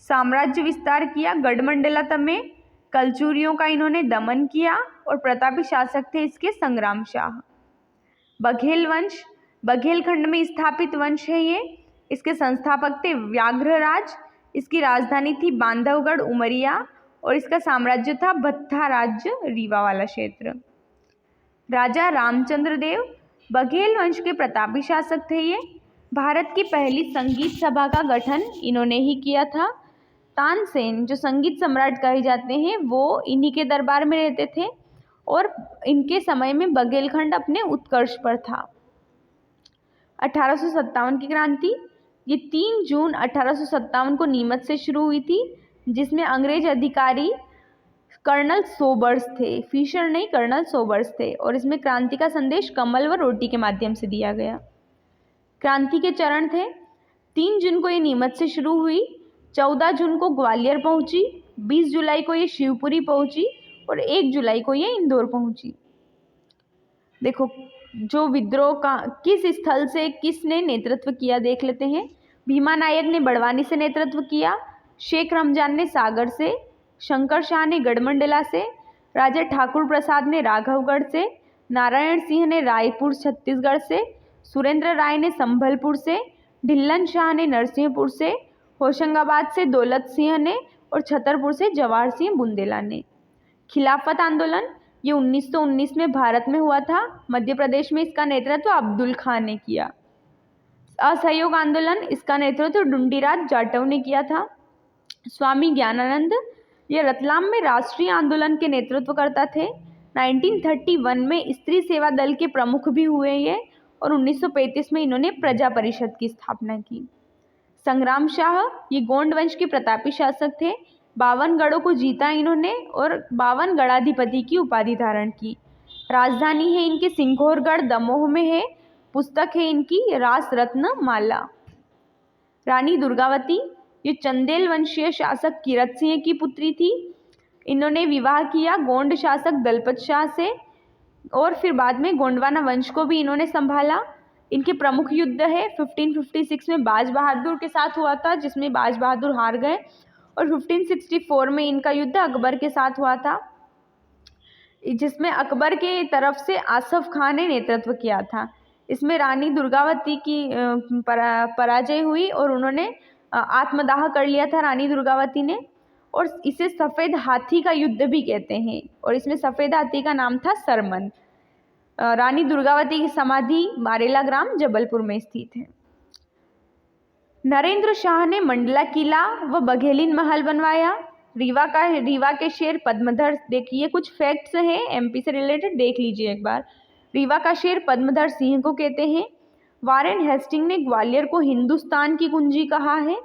साम्राज्य विस्तार किया गढ़मंडला में। कलचुरियों का इन्होंने दमन किया और प्रतापी शासक थे इसके संग्राम शाह। बघेल वंश, बघेलखंड में स्थापित वंश है ये। इसके संस्थापक थे व्याघ्रराज। इसकी राजधानी थी बांधवगढ़ उमरिया और इसका साम्राज्य था भत्था राज्य, रीवा वाला क्षेत्र। राजा रामचंद्र देव, बघेल वंश के प्रतापी शासक थे ये। भारत की पहली संगीत सभा का गठन इन्होंने ही किया था। तानसेन जो संगीत सम्राट कहे जाते हैं वो इन्हीं के दरबार में रहते थे और इनके समय में बघेलखंड अपने उत्कर्ष पर था। 1857 की क्रांति, ये 3 जून 1857 को नीमच से शुरू हुई थी, जिसमें अंग्रेज अधिकारी कर्नल सोबर्स थे, फिशर नहीं कर्नल सोबर्स थे, और इसमें क्रांति का संदेश कमल व रोटी के माध्यम से दिया गया। क्रांति के चरण थे, 3 जून को ये नीमच से शुरू हुई, 14 जून को ग्वालियर पहुंची, 20 जुलाई को ये शिवपुरी पहुंची और 1 जुलाई को ये इंदौर पहुंची। देखो जो विद्रोह का किस स्थल से किसने नेतृत्व किया देख लेते हैं। भीमा नायक ने बड़वानी से नेतृत्व किया, शेख रमजान ने सागर से, शंकर शाह ने गढ़मंडला से, राजा ठाकुर प्रसाद ने राघवगढ़ से, नारायण सिंह ने रायपुर छत्तीसगढ़ से, सुरेंद्र राय ने संभलपुर से, ढिल्लन शाह ने नरसिंहपुर से, होशंगाबाद से दौलत सिंह ने और छतरपुर से जवाहर सिंह बुंदेला ने। खिलाफत आंदोलन ये 1919 में भारत में हुआ था। मध्य प्रदेश में इसका नेतृत्व अब्दुल खान ने किया। असहयोग आंदोलन, इसका नेतृत्व डुंडीराज जाटव ने किया था। स्वामी ज्ञानानंद ये रतलाम में राष्ट्रीय आंदोलन के नेतृत्व करता थे। 1931 में स्त्री सेवा दल के प्रमुख भी हुए ये और 1935 में इन्होंने प्रजा परिषद की स्थापना की। संग्राम शाह ये गोंड वंश के प्रतापी शासक थे। 52 गढ़ों को जीता इन्होंने और 52 गढ़ाधिपति की उपाधि धारण की। राजधानी है इनके सिंघोरगढ़ दमोह में है। पुस्तक है इनकी रास रत्न माला। रानी दुर्गावती ये चंदेल वंशीय शासक किरत सिंह की पुत्री थी। इन्होंने विवाह किया गोंड शासक दलपत शाह से और फिर बाद में गोंडवाना वंश को भी इन्होंने संभाला। इनके प्रमुख युद्ध है 1556 में बाज बहादुर के साथ हुआ था, जिसमें बाज बहादुर हार गए, और 1564 में इनका युद्ध अकबर के साथ हुआ था, जिसमें अकबर के तरफ से आसफ खान ने नेतृत्व किया था। इसमें रानी दुर्गावती की पराजय हुई और उन्होंने आत्मदाह कर लिया था रानी दुर्गावती ने, और इसे सफ़ेद हाथी का युद्ध भी कहते हैं, और इसमें सफ़ेद हाथी का नाम था सरमन। रानी दुर्गावती की समाधि बारेला ग्राम जबलपुर में स्थित है। नरेंद्र शाह ने मंडला किला व बघेलिन महल बनवाया। रीवा के शेर पद्मधर, देखिए कुछ फैक्ट्स हैं एमपी से रिलेटेड, देख लीजिए एक बार। रीवा का शेर पद्मधर सिंह को कहते हैं। वारेन हेस्टिंग ने ग्वालियर को हिंदुस्तान की कुंजी कहा है।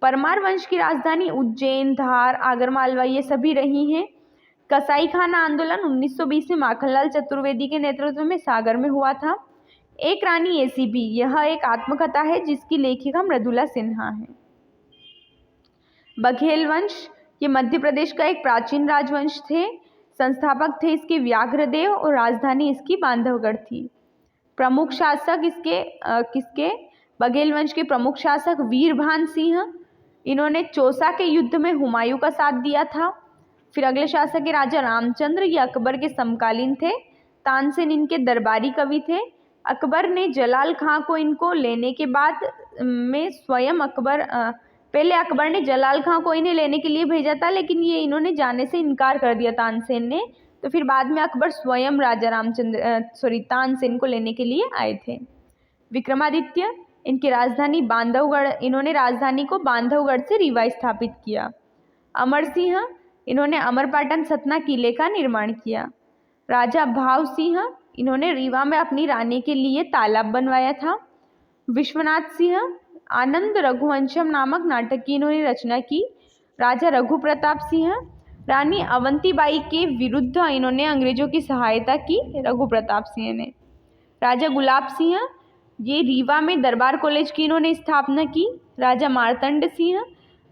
परमार वंश की राजधानी उज्जैन, धार, आगरमालवा ये सभी रही हैं। कसाई खाना आंदोलन 1920 में माखनलाल चतुर्वेदी के नेतृत्व में सागर में हुआ था। एक रानी एसीबी, यह एक आत्मकथा है जिसकी लेखिका मृदुला सिन्हा है। बघेल वंश ये मध्य प्रदेश का एक प्राचीन राजवंश थे। संस्थापक थे इसके व्याघ्रदेव और राजधानी इसकी बांधवगढ़ थी। प्रमुख शासक किसके बघेल वंश के प्रमुख शासक वीरभान सिंह, इन्होंने चौसा के युद्ध में हुमायूं का साथ दिया था। फिर अगले शासक के राजा रामचंद्र, ये अकबर के समकालीन थे। तानसेन इनके दरबारी कवि थे। अकबर ने जलाल खां को इनको लेने के बाद में स्वयं पहले अकबर ने जलाल खां को इन्हें लेने के लिए भेजा था, लेकिन ये इन्होंने जाने से इनकार कर दिया तानसेन ने। तो फिर बाद में अकबर स्वयं राजा तानसेन को लेने के लिए आए थे। विक्रमादित्य, इनकी राजधानी बांधवगढ़, इन्होंने राजधानी को बांधवगढ़ से रीवा स्थापित किया। अमर सिंह, इन्होंने अमरपाटन सतना किले का निर्माण किया। राजा भाव सिंह, इन्होंने रीवा में अपनी रानी के लिए तालाब बनवाया था। विश्वनाथ सिंह, आनंद रघुवंशम नामक नाटक की इन्होंने रचना की। राजा रघु प्रताप सिंह, रानी अवंतीबाई के विरुद्ध इन्होंने अंग्रेजों की सहायता की रघु प्रताप सिंह ने। राजा गुलाब सिंह, ये रीवा में दरबार कॉलेज की इन्होंने स्थापना की। राजा मार्तंड सिंह,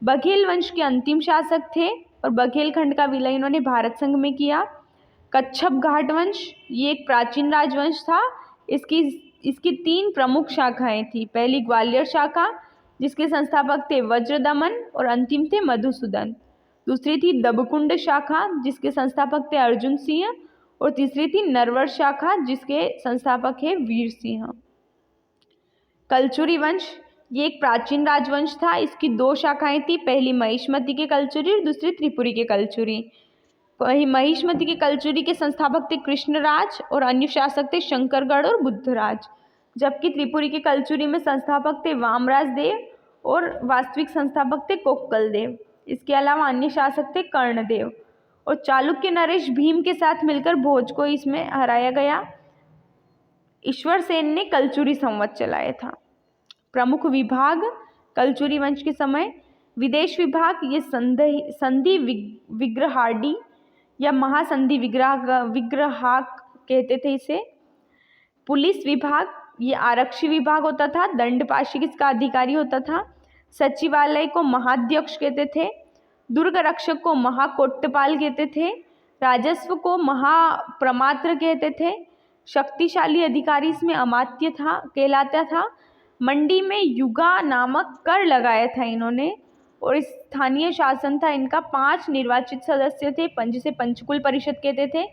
बघेल वंश के अंतिम शासक थे और बघेलखंड का विलय इन्होंने भारत संघ में किया। कच्छप घाट वंश, ये एक प्राचीन राजवंश था। इसकी इसकी 3 प्रमुख शाखाएं थी। पहली ग्वालियर शाखा, जिसके संस्थापक थे वज्रदमन और अंतिम थे मधुसूदन। दूसरी थी दबकुंड शाखा, जिसके संस्थापक थे अर्जुन सिंह, और तीसरी थी नरवर शाखा, जिसके संस्थापक है वीर सिंह। कलचुरी वंश, ये एक प्राचीन राजवंश था। इसकी 2 शाखाएं थी। पहली महिष्मती के कलचुरी और दूसरी त्रिपुरी के कलचुरी। महिष्मती के कलचुरी के संस्थापक थे कृष्णराज और अन्य शासक थे शंकरगढ़ और बुद्धराज, जबकि त्रिपुरी के कलचुरी में संस्थापक थे वामराज देव और वास्तविक संस्थापक थे कोक्कल देव। इसके अलावा अन्य शासक थे कर्णदेव, और चालुक्य नरेश भीम के साथ मिलकर भोज को इसमें हराया गया। ईश्वर सेन ने कलचुरी संवत चलाया था। प्रमुख विभाग कलचुरी वंश के समय: विदेश विभाग, ये संधि विग्रहाडी या महासंधि विग्रहाक कहते थे इसे। पुलिस विभाग, ये आरक्षी विभाग होता था। दंडपाशिक इसका अधिकारी होता था। सचिवालय को महाध्यक्ष कहते थे। दुर्ग रक्षक को महाकोट्टपाल कहते थे। राजस्व को महाप्रमात्र कहते थे। शक्तिशाली अधिकारी इसमें अमात्य था कहलाता था। मंडी में युगा नामक कर लगाया था इन्होंने, और स्थानीय शासन था इनका। 5 निर्वाचित सदस्य थे, जिसे पंचकुल परिषद कहते थे।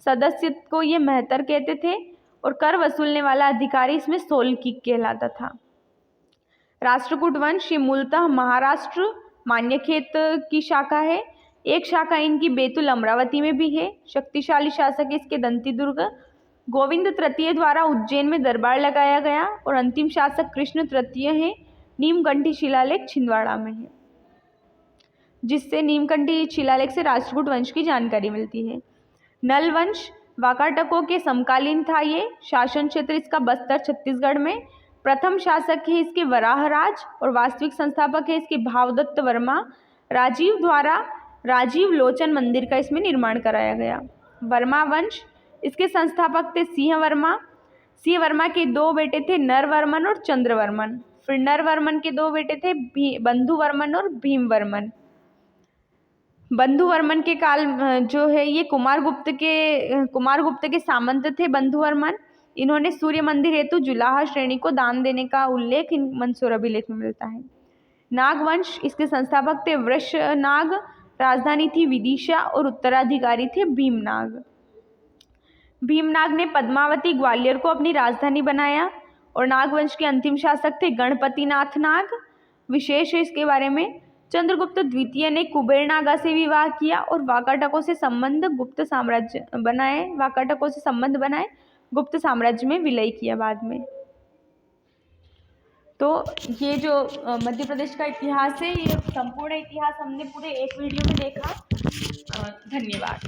सदस्य को ये महतर कहते थे, और कर वसूलने वाला अधिकारी इसमें सोलकीक कहलाता था। राष्ट्रकूट वंश, ये मूलतः महाराष्ट्र मान्यखेत की शाखा है। एक शाखा इनकी बैतुल अमरावती में भी है। शक्तिशाली शासक इसके दंती दुर्ग। गोविंद तृतीय द्वारा उज्जैन में दरबार लगाया गया, और अंतिम शासक कृष्ण तृतीय है। नीमकंठी शिलालेख छिंदवाड़ा में है, जिससे नीमकंठी शिलालेख से राष्ट्रकूट वंश की जानकारी मिलती है। नल वंश वाकाटकों के समकालीन था। ये शासन क्षेत्र इसका बस्तर छत्तीसगढ़ में। प्रथम शासक है इसके वराहराज, और वास्तविक संस्थापक है इसके भावदत्त वर्मा। राजीव द्वारा राजीव लोचन मंदिर का इसमें निर्माण कराया गया। वर्मा वंश, इसके संस्थापक थे सिंह वर्मा। सिंह वर्मा के 2 बेटे थे नरवर्मन और चंद्रवर्मन। फिर नरवर्मन के 2 बेटे थे बंधुवर्मन और भीमवर्मन। बंधुवर्मन के काल जो है ये कुमारगुप्त के सामंत थे बंधुवर्मन। इन्होंने सूर्य मंदिर हेतु जुलाहा श्रेणी को दान देने का उल्लेख इन मंसूर अभिलेख में मिलता है। नागवंश, इसके संस्थापक थे वृषनाग। राजधानी थी विदिशा, और उत्तराधिकारी थे भीमनाग। भीमनाग ने पद्मावती ग्वालियर को अपनी राजधानी बनाया, और नागवंश के अंतिम शासक थे गणपतिनाथ नाग। विशेष है इसके बारे में, चंद्रगुप्त द्वितीय ने कुबेरनागा से विवाह किया और वाकाटकों से संबंध गुप्त बनाए गुप्त साम्राज्य में विलय किया बाद में। तो ये जो मध्य प्रदेश का इतिहास है, ये संपूर्ण इतिहास हमने पूरे एक वीडियो में देखा। धन्यवाद।